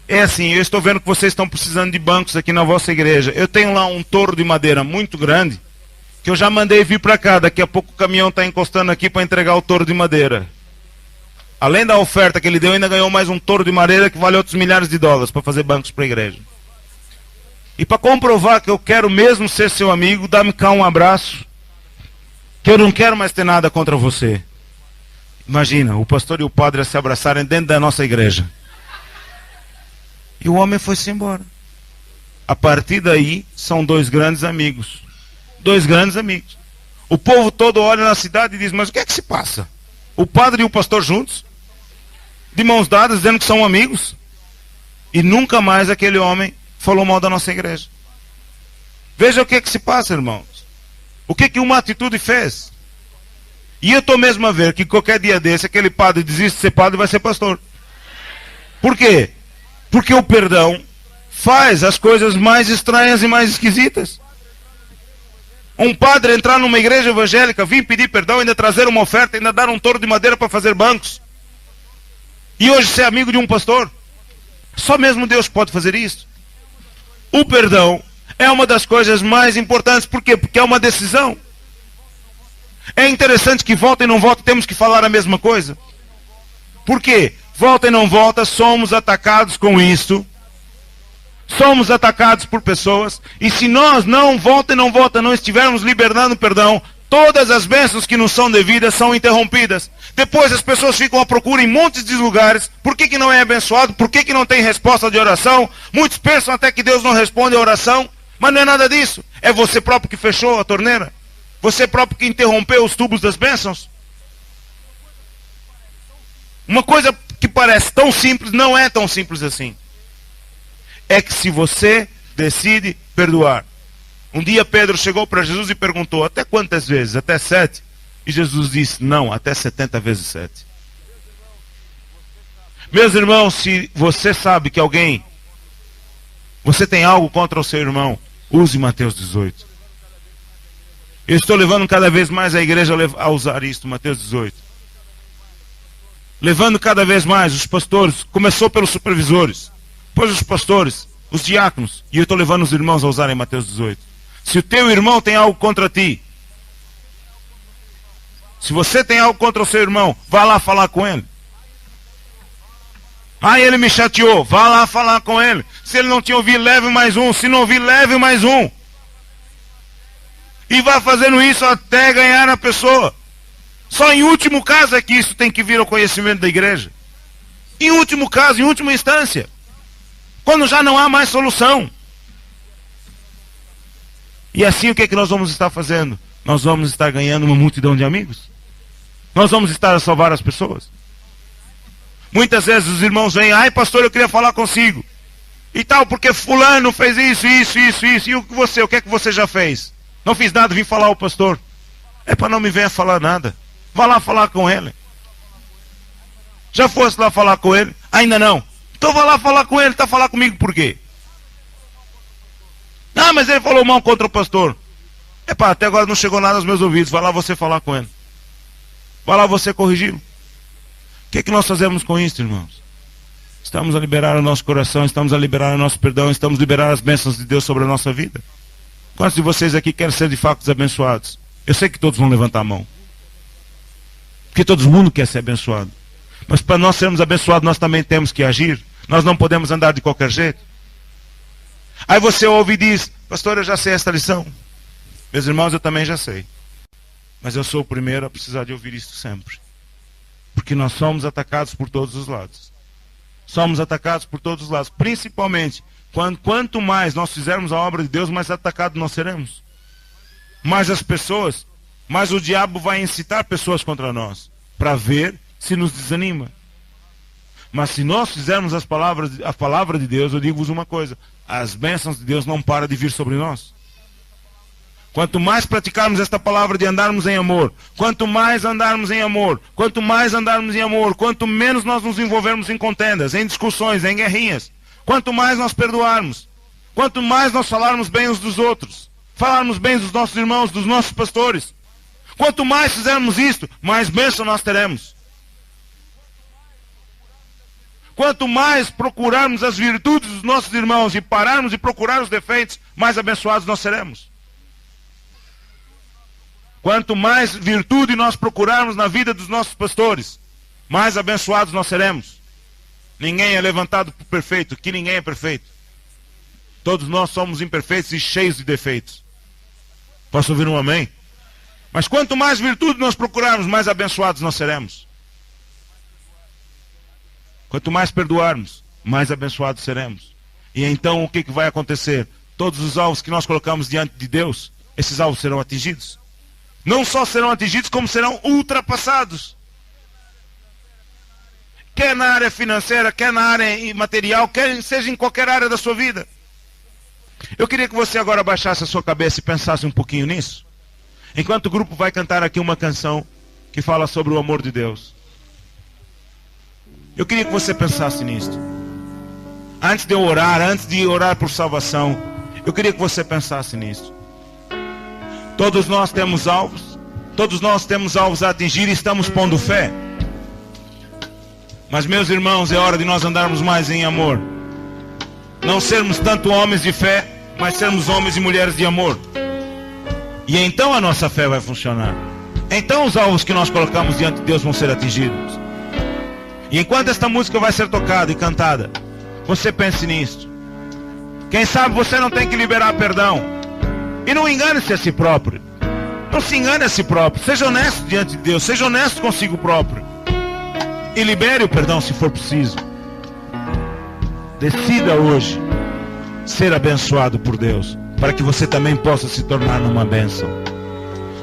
é assim, eu estou vendo que vocês estão precisando de bancos aqui na vossa igreja. Eu tenho lá um torro de madeira muito grande que eu já mandei vir para cá. Daqui a pouco o caminhão está encostando aqui para entregar o touro de madeira. Além da oferta que ele deu, ainda ganhou mais um touro de madeira que vale outros milhares de dólares para fazer bancos para a igreja. E para comprovar que eu quero mesmo ser seu amigo, dá-me cá um abraço, que eu não quero mais ter nada contra você. Imagina, o pastor e o padre a se abraçarem dentro da nossa igreja. E o homem foi-se embora. A partir daí, são dois grandes amigos. Dois grandes amigos. O povo todo olha na cidade e diz, mas o que é que se passa? O padre e o pastor juntos? De mãos dadas, dizendo que são amigos? E nunca mais aquele homem falou mal da nossa igreja. Veja o que é que se passa, irmãos. O que é que uma atitude fez? E eu estou mesmo a ver que qualquer dia desse, aquele padre desiste de ser padre e vai ser pastor. Por quê? Porque o perdão faz as coisas mais estranhas e mais esquisitas. Um padre entrar numa igreja evangélica, vir pedir perdão, ainda trazer uma oferta, ainda dar um touro de madeira para fazer bancos. E hoje ser amigo de um pastor. Só mesmo Deus pode fazer isso. O perdão é uma das coisas mais importantes. Por quê? Porque é uma decisão. É interessante que volta e não volta, temos que falar a mesma coisa. Por quê? Volta e não volta, somos atacados com isto. Somos atacados por pessoas. E se nós não, volta e não volta, não estivermos liberando perdão, todas as bênçãos que nos são devidas são interrompidas. Depois as pessoas ficam à procura em montes de lugares. Por que não é abençoado? Por que não tem resposta de oração? Muitos pensam até que Deus não responde a oração. Mas não é nada disso. É você próprio que fechou a torneira. Você próprio que interrompeu os tubos das bênçãos. Uma coisa que parece tão simples, não é tão simples assim. É que se você decide perdoar. Um dia Pedro chegou para Jesus e perguntou, até quantas vezes? Até 7? E Jesus disse, não, até 70 vezes 7. Meus irmãos, se você sabe que alguém, você tem algo contra o seu irmão, use Mateus 18. Eu estou levando cada vez mais a igreja a usar isto, Mateus 18. Levando cada vez mais os pastores, começou pelos supervisores, depois os pastores, os diáconos, e eu estou levando os irmãos a usarem Mateus 18. Se o teu irmão tem algo contra ti, se você tem algo contra o seu irmão, vá lá falar com ele. Ah, ele me chateou, vá lá falar com ele. Se ele não te ouvir, leve mais um. Se não ouvir, leve mais um. E vá fazendo isso até ganhar a pessoa. Só em último caso é que isso tem que vir ao conhecimento da igreja. Em último caso, em última instância. Quando já não há mais solução. E assim o que é que nós vamos estar fazendo? Nós vamos estar ganhando uma multidão de amigos. Nós vamos estar a salvar as pessoas. Muitas vezes os irmãos vêm, ai pastor, eu queria falar consigo. E tal, porque fulano fez isso. E o que é que você já fez? Não fiz nada, vim falar ao pastor. É para não me venha falar nada. Vá lá falar com ele. Já fosse lá falar com ele? Ainda não. Então vá lá falar com ele, está a falar comigo por quê? Ah, mas ele falou mal contra o pastor. Epá, até agora não chegou nada aos meus ouvidos. Vai lá você falar com ele. Vai lá você corrigi-lo. O que é que nós fazemos com isso, irmãos? Estamos a liberar o nosso coração, estamos a liberar o nosso perdão, estamos a liberar as bênçãos de Deus sobre a nossa vida. Quantos de vocês aqui querem ser de fato abençoados? Eu sei que todos vão levantar a mão. Porque todo mundo quer ser abençoado. Mas para nós sermos abençoados, nós também temos que agir. Nós não podemos andar de qualquer jeito. Aí você ouve e diz, pastor, eu já sei esta lição. Meus irmãos, eu também já sei. Mas eu sou o primeiro a precisar de ouvir isto sempre. Porque nós somos atacados por todos os lados. Somos atacados por todos os lados. Principalmente, quanto mais nós fizermos a obra de Deus, mais atacados nós seremos. Mais as pessoas, mais o diabo vai incitar pessoas contra nós. Para ver se nos desanima. Mas se nós fizermos a palavra de Deus, eu digo-vos uma coisa. As bênçãos de Deus não param de vir sobre nós. Quanto mais praticarmos esta palavra de andarmos em amor, quanto mais andarmos em amor, quanto mais andarmos em amor, quanto menos nós nos envolvermos em contendas, em discussões, em guerrinhas, quanto mais nós perdoarmos, quanto mais nós falarmos bem uns dos outros, falarmos bem dos nossos irmãos, dos nossos pastores, quanto mais fizermos isto, mais bênção nós teremos. Quanto mais procurarmos as virtudes dos nossos irmãos e pararmos de procurar os defeitos, mais abençoados nós seremos. Quanto mais virtude nós procurarmos na vida dos nossos pastores, mais abençoados nós seremos. Ninguém é levantado por perfeito, que ninguém é perfeito. Todos nós somos imperfeitos e cheios de defeitos. Posso ouvir um amém? Mas quanto mais virtude nós procurarmos, mais abençoados nós seremos. Quanto mais perdoarmos, mais abençoados seremos. E então o que vai acontecer? Todos os alvos que nós colocamos diante de Deus, esses alvos serão atingidos. Não só serão atingidos, como serão ultrapassados. Quer na área financeira, quer na área material, quer seja em qualquer área da sua vida. Eu queria que você agora baixasse a sua cabeça e pensasse um pouquinho nisso. Enquanto o grupo vai cantar aqui uma canção que fala sobre o amor de Deus. Eu queria que você pensasse nisto. Antes de orar por salvação, eu queria que você pensasse nisso. Todos nós temos alvos. Todos nós temos alvos a atingir e estamos pondo fé. Mas, meus irmãos, é hora de nós andarmos mais em amor. Não sermos tanto homens de fé, mas sermos homens e mulheres de amor. E então a nossa fé vai funcionar. Então os alvos que nós colocamos diante de Deus vão ser atingidos. E enquanto esta música vai ser tocada e cantada, você pense nisso. Quem sabe você não tem que liberar perdão. E não engane-se a si próprio. Não se engane a si próprio. Seja honesto diante de Deus. Seja honesto consigo próprio. E libere o perdão se for preciso. Decida hoje ser abençoado por Deus, para que você também possa se tornar uma bênção.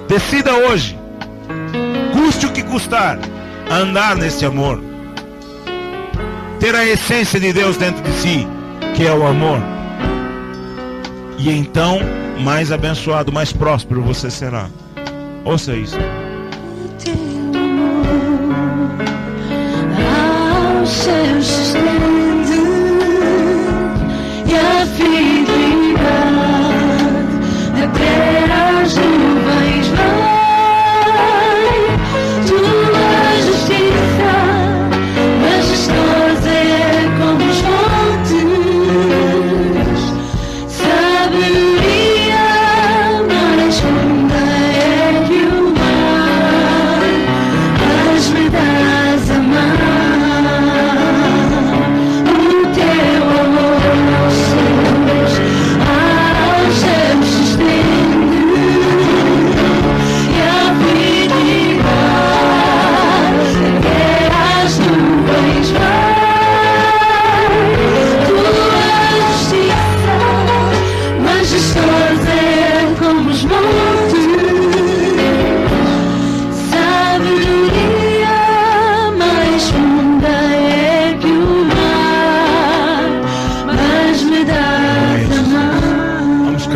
Decida hoje, custe o que custar, andar nesse amor. Ter a essência de Deus dentro de si, que é o amor. E então, mais abençoado, mais próspero você será. Ouça isso. Aos céus se estende e a fidelidade até as nuvens vai. Tua justiça majestosa é como os montes, sabedoria mais funda é que o mar, mas me dás a mão.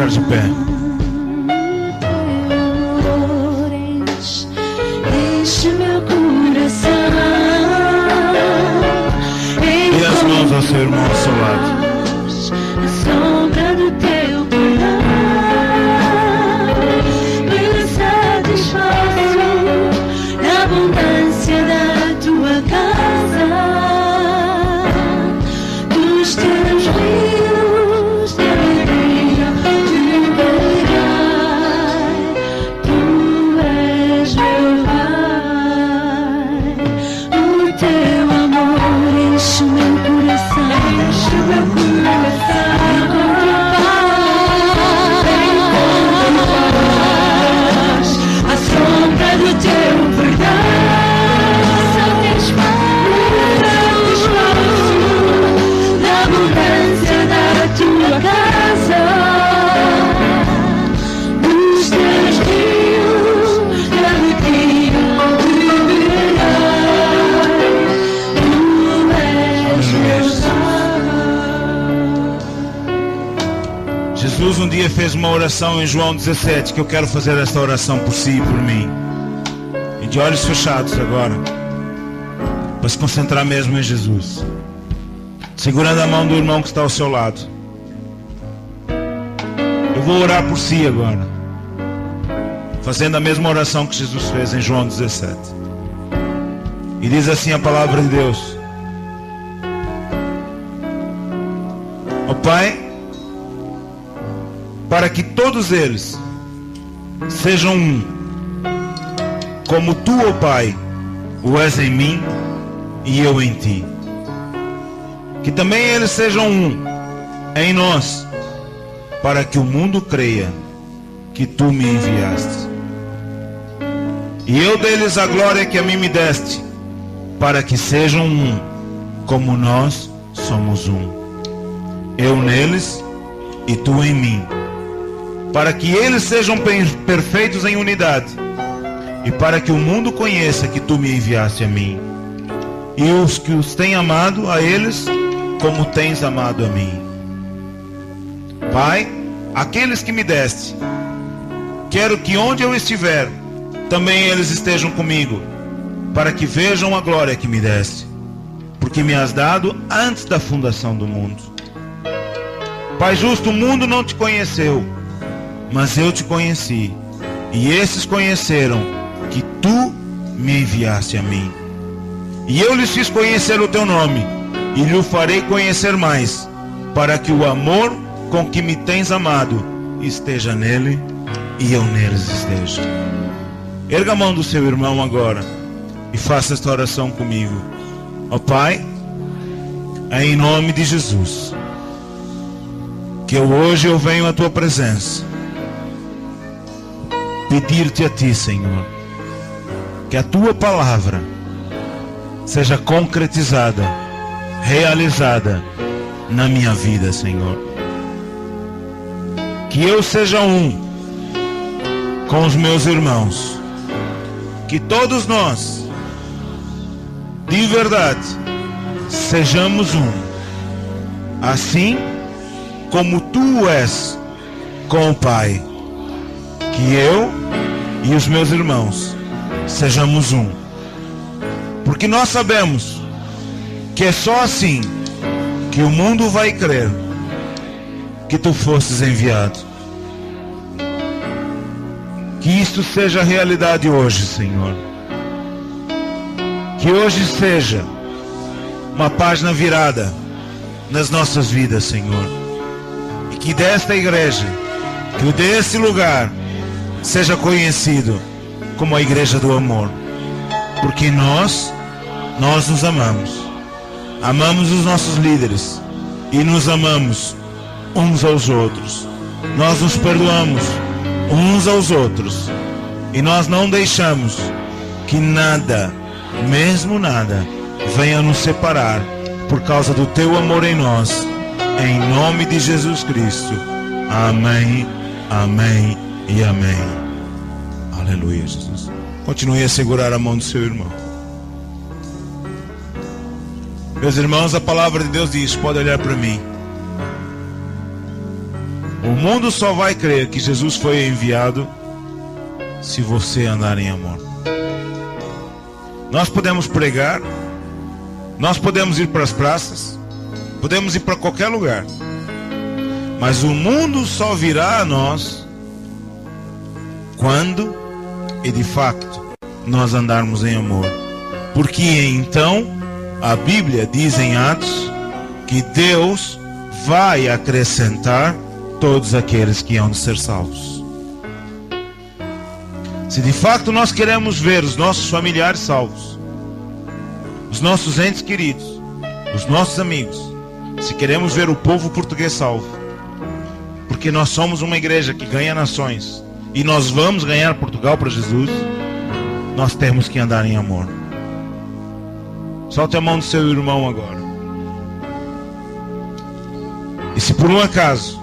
De pé. Enche meu coração E as mãos ao seu irmão ao seu lado. a sombra do teu perdão me satisfaço na abundância da tua casa, dos teus rios de alegria. Jesus um dia fez uma oração em João 17, que eu quero fazer esta oração por si e por mim. E de olhos fechados agora, para se concentrar mesmo em Jesus, segurando a mão do irmão que está ao seu lado. Eu vou orar por si agora, fazendo a mesma oração que Jesus fez em João 17. E diz assim a palavra de Deus: ó Pai, para que todos eles sejam um, como tu, ó Pai, o és em mim e eu em ti. Que também eles sejam um em nós, para que o mundo creia que tu me enviaste. E eu dei-lhes a glória que a mim me deste, para que sejam um, como nós somos um. Eu neles e tu em mim, para que eles sejam perfeitos em unidade, e para que o mundo conheça que tu me enviaste a mim, e os que os têm amado a eles, como tens amado a mim. Pai, aqueles que me deste, quero que onde eu estiver, também eles estejam comigo, para que vejam a glória que me deste, porque me has dado antes da fundação do mundo. Pai justo, o mundo não te conheceu, mas eu te conheci, e esses conheceram que tu me enviaste a mim. E eu lhes fiz conhecer o teu nome, e lhe farei conhecer mais, para que o amor com que me tens amado esteja nele e eu neles esteja. Erga a mão do seu irmão agora e faça esta oração comigo. Ó Pai, é em nome de Jesus que hoje eu venho à tua presença pedir-te a ti, Senhor, que a tua palavra seja concretizada, realizada na minha vida, Senhor. Que eu seja um com os meus irmãos, que todos nós, de verdade, sejamos um, assim como tu és com o Pai. Que eu e os meus irmãos sejamos um, porque nós sabemos que é só assim que o mundo vai crer que tu fostes enviado. Que isto seja realidade hoje, Senhor. Que hoje seja uma página virada nas nossas vidas, Senhor. E que desta igreja, que desse lugar, seja conhecido como a igreja do amor. Porque nós nos amamos. Amamos os nossos líderes e nos amamos uns aos outros. Nós nos perdoamos uns aos outros, e nós não deixamos que nada, mesmo nada, venha nos separar por causa do teu amor em nós, em nome de Jesus Cristo. Amém, amém e amém. Aleluia, Jesus. Continue a segurar a mão do seu irmão. Meus irmãos, a palavra de Deus diz, pode olhar para mim, o mundo só vai crer que Jesus foi enviado se você andar em amor. Nós podemos pregar, nós podemos ir para as praças, podemos ir para qualquer lugar, mas o mundo só virá a nós quando e de facto nós andarmos em amor. Porque então a Bíblia diz em Atos que Deus vai acrescentar todos aqueles que hão de ser salvos. Se de fato nós queremos ver os nossos familiares salvos, os nossos entes queridos, os nossos amigos, se queremos ver o povo português salvo, porque nós somos uma igreja que ganha nações e nós vamos ganhar Portugal para Jesus, nós temos que andar em amor. Solte a mão do seu irmão agora. E se por um acaso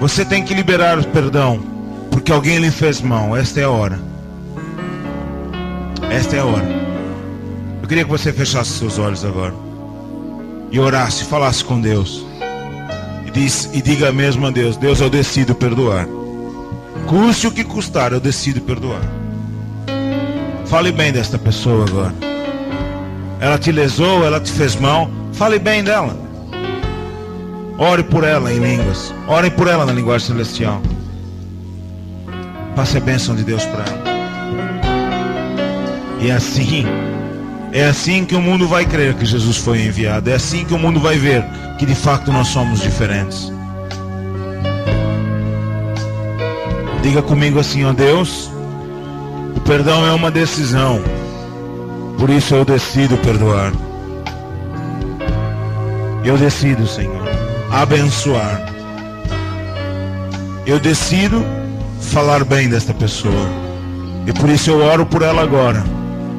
você tem que liberar o perdão porque alguém lhe fez mal, esta é a hora. Esta é a hora. Eu queria que você fechasse seus olhos agora e orasse, falasse com Deus e diga mesmo a Deus: Deus, eu decido perdoar. Custe o que custar, eu decido perdoar. Fale bem desta pessoa agora. Ela te lesou, ela te fez mal, fale bem dela. Ore por ela em línguas. Ore por ela na linguagem celestial. Passe a bênção de Deus para ela. E é assim que o mundo vai crer que Jesus foi enviado. É assim que o mundo vai ver que de fato nós somos diferentes. Diga comigo assim: ó Deus, o perdão é uma decisão, por isso eu decido perdoar. Eu decido, Senhor, abençoar. Eu decido falar bem desta pessoa, e por isso eu oro por ela agora,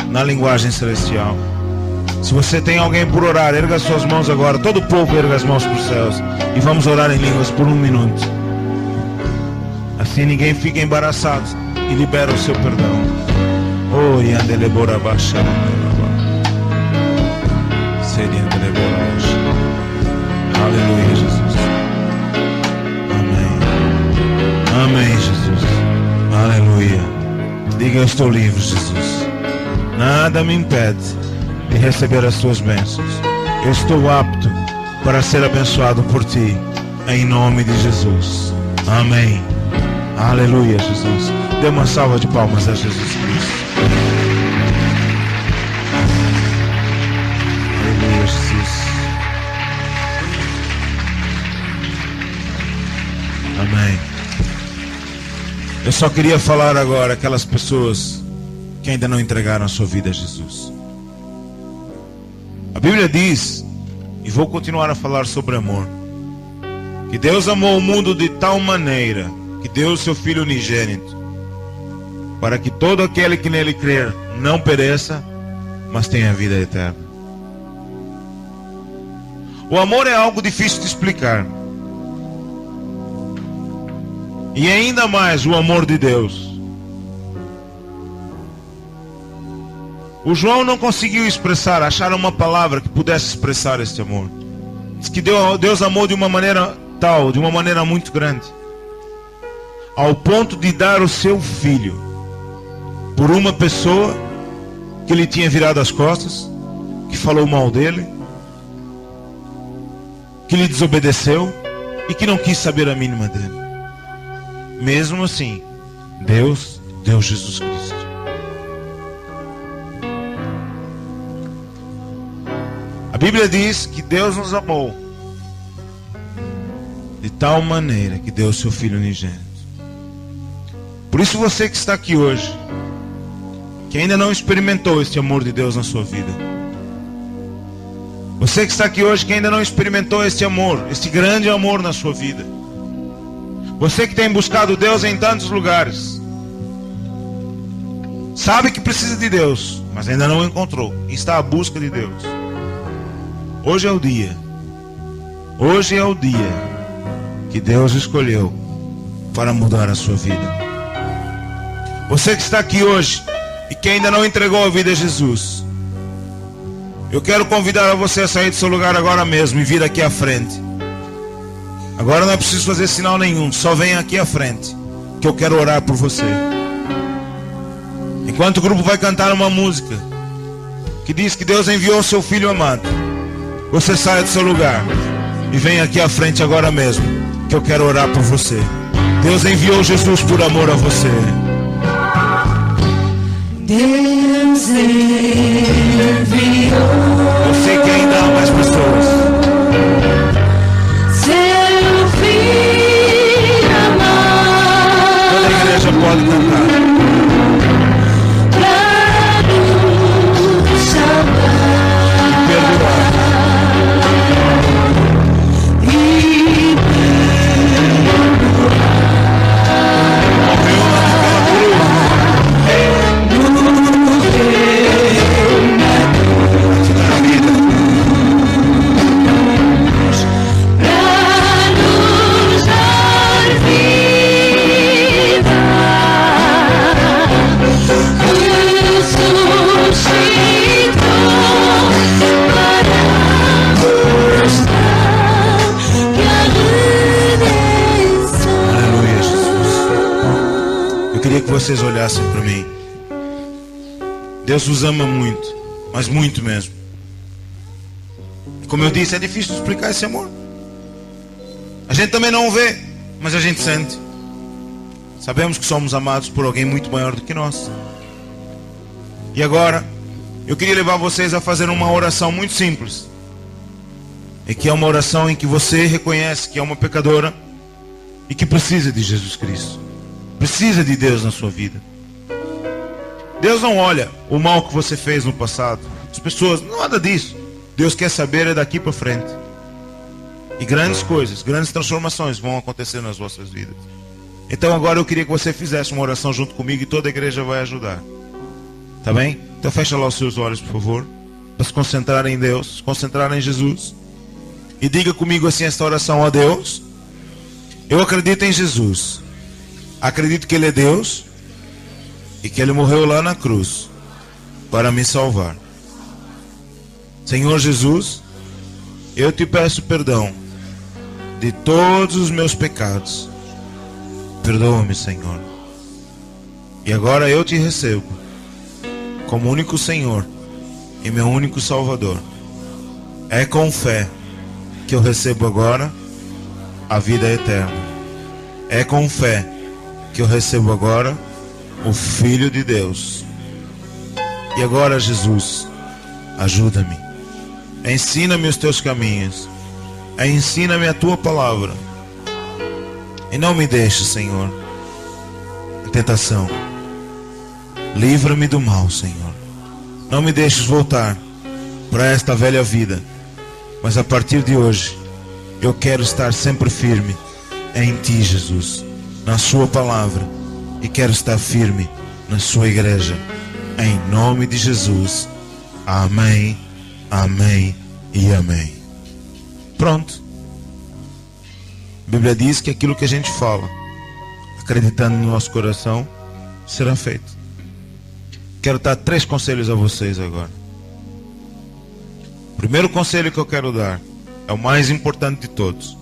na linguagem celestial. Se você tem alguém por orar, erga suas mãos agora. Todo o povo erga as mãos para os céus, e vamos orar em línguas por 1 minuto. Assim ninguém fica embaraçado e libera o seu perdão. Oh, yandelebora baixa. Aleluia, Jesus. Amém. Amém, Jesus. Aleluia. Diga: eu estou livre, Jesus. Nada me impede de receber as tuas bênçãos. Eu estou apto para ser abençoado por ti, em nome de Jesus. Amém. Aleluia, Jesus. Dê uma salva de palmas a Jesus Cristo. Aleluia, Jesus. Amém. Eu só queria falar agora aquelas pessoas que ainda não entregaram a sua vida a Jesus. A Bíblia diz, e vou continuar a falar sobre amor, que Deus amou o mundo de tal maneira que deu o seu Filho unigênito, para que todo aquele que nele crer não pereça, mas tenha vida eterna. O amor é algo difícil de explicar. E ainda mais o amor de Deus. O João não conseguiu expressar, achar uma palavra que pudesse expressar este amor. Diz que Deus amou de uma maneira tal, de uma maneira muito grande, ao ponto de dar o seu Filho por uma pessoa que lhe tinha virado as costas, que falou mal dele, que lhe desobedeceu e que não quis saber a mínima dele. Mesmo assim, Deus deu Jesus Cristo. A Bíblia diz que Deus nos amou de tal maneira que deu o seu Filho unigênito. Por isso você que está aqui hoje, que ainda não experimentou este amor de Deus na sua vida, você que está aqui hoje que ainda não experimentou este amor, este grande amor na sua vida, você que tem buscado Deus em tantos lugares, sabe que precisa de Deus, mas ainda não encontrou, e está à busca de Deus. Hoje é o dia que Deus escolheu para mudar a sua vida. Você que está aqui hoje e que ainda não entregou a vida a Jesus, eu quero convidar você a sair do seu lugar agora mesmo e vir aqui à frente. Agora não é preciso fazer sinal nenhum, só venha aqui à frente, que eu quero orar por você. Enquanto o grupo vai cantar uma música que diz que Deus enviou o seu Filho amado, você saia do seu lugar e venha aqui à frente agora mesmo, que eu quero orar por você. Deus enviou Jesus por amor a você. Deus enviou. Eu sei que ainda há mais pessoas. Seu Filho amado. Toda a igreja pode cantar. Pra nos salvar. Perdoar. Que vocês olhassem para mim. Deus os ama muito, mas muito mesmo. Como eu disse, é difícil explicar esse amor. A gente também não o vê, mas a gente sente. Sabemos que somos amados por alguém muito maior do que nós. E agora, eu queria levar vocês a fazer uma oração muito simples. E que é uma oração em que você reconhece que é uma pecadora e que precisa de Jesus Cristo. precisa de Deus na sua vida. Deus não olha o mal que você fez no passado. As pessoas, nada disso. Deus quer saber é daqui para frente. E grandes coisas, grandes transformações vão acontecer nas vossas vidas. Então agora eu queria que você fizesse uma oração junto comigo e toda a igreja vai ajudar. Tá bem? Então fecha lá os seus olhos, por favor. Para se concentrar em Deus, se concentrar em Jesus. E diga comigo assim esta oração: ó Deus, eu acredito em Jesus. Acredito que Ele é Deus e que Ele morreu lá na cruz para me salvar. Senhor Jesus, eu te peço perdão de todos os meus pecados. Perdoa-me, Senhor. E agora eu te recebo como único Senhor e meu único Salvador. É com fé que eu recebo agora a vida eterna. É com fé que eu recebo agora o Filho de Deus. E agora, Jesus, ajuda-me. Ensina-me os teus caminhos. Ensina-me a tua palavra. E não me deixe, Senhor, em tentação. Livra-me do mal, Senhor. Não me deixes voltar para esta velha vida. Mas a partir de hoje, eu quero estar sempre firme em Ti, Jesus, na Sua palavra. E quero estar firme na Sua igreja. Em nome de Jesus. Amém, amém e amém. Pronto. A Bíblia diz que aquilo que a gente fala, acreditando no nosso coração, será feito. Quero dar 3 conselhos a vocês agora. O primeiro conselho que eu quero dar, é o mais importante de todos,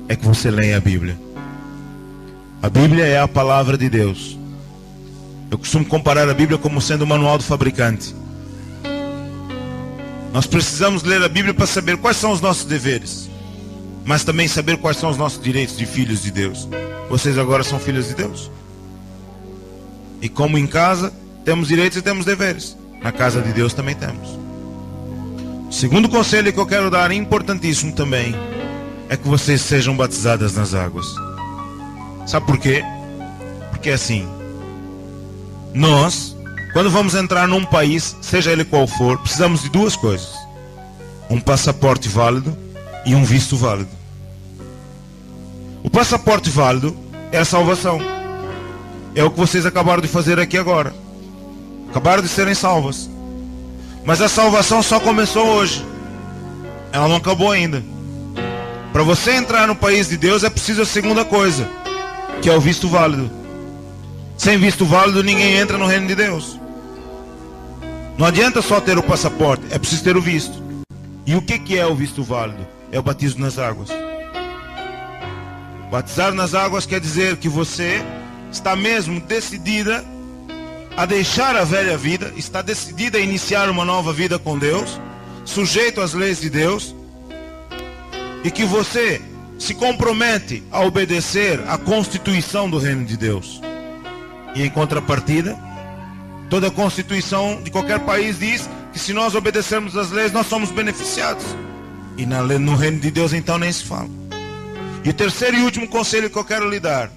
é que você leia a Bíblia. A Bíblia é a palavra de Deus. Eu costumo comparar a Bíblia como sendo o manual do fabricante. Nós precisamos ler a Bíblia para saber quais são os nossos deveres, mas também saber quais são os nossos direitos de filhos de Deus. Vocês agora são filhos de Deus. E como em casa temos direitos e temos deveres, na casa de Deus também temos. O segundo conselho que eu quero dar, importantíssimo também, é que vocês sejam batizadas nas águas. Sabe por quê? Porque assim, nós, quando vamos entrar num país, seja ele qual for, precisamos de 2 coisas: um passaporte válido e um visto válido. O passaporte válido é a salvação. É o que vocês acabaram de fazer aqui agora. Acabaram de serem salvas. Mas a salvação só começou hoje. Ela não acabou ainda. Para você entrar no país de Deus é preciso a segunda coisa, que é o visto válido. Sem visto válido ninguém entra no reino de Deus. Não adianta só ter o passaporte, é preciso ter o visto. E o que é o visto válido? É o batismo nas águas. Batizar nas águas quer dizer que você está mesmo decidida a deixar a velha vida, está decidida a iniciar uma nova vida com Deus, sujeito às leis de Deus, e que você se compromete a obedecer à Constituição do Reino de Deus. E em contrapartida, toda a Constituição de qualquer país diz que se nós obedecermos às leis, nós somos beneficiados. E no Reino de Deus então nem se fala. E o terceiro e último conselho que eu quero lhe dar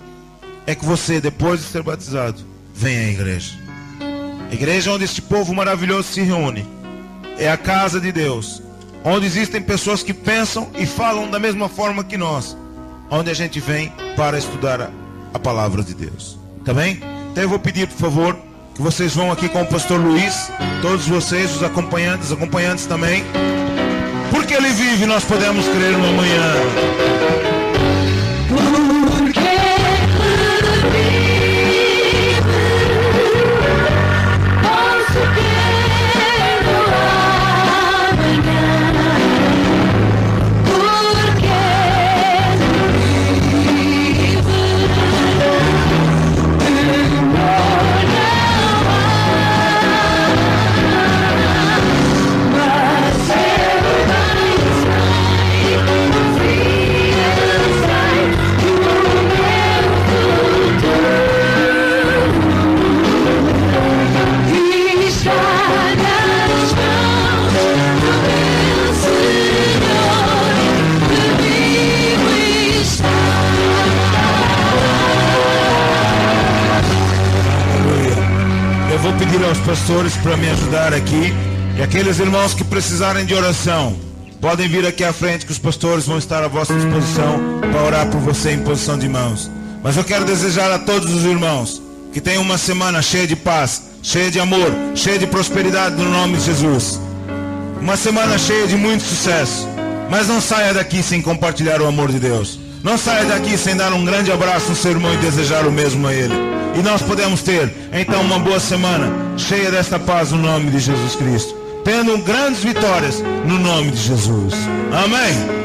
é que você, depois de ser batizado, venha à igreja. A igreja onde este povo maravilhoso se reúne é a casa de Deus, onde existem pessoas que pensam e falam da mesma forma que nós, onde a gente vem para estudar a palavra de Deus. Tá bem? Então eu vou pedir, por favor, que vocês vão aqui com o pastor Luiz, todos vocês, os acompanhantes também. Porque ele vive, nós podemos crer no amanhã. Free. eu vou pedir aos pastores para me ajudar aqui. E aqueles irmãos que precisarem de oração, podem vir aqui à frente, que os pastores vão estar à vossa disposição para orar por você em posição de mãos. Mas eu quero desejar a todos os irmãos que tenham uma semana cheia de paz, cheia de amor, cheia de prosperidade no nome de Jesus. Uma semana cheia de muito sucesso. Mas não saia daqui sem compartilhar o amor de Deus. Não saia daqui sem dar um grande abraço no seu irmão e desejar o mesmo a ele. E nós podemos ter, então, uma boa semana cheia desta paz no nome de Jesus Cristo, tendo grandes vitórias no nome de Jesus. Amém.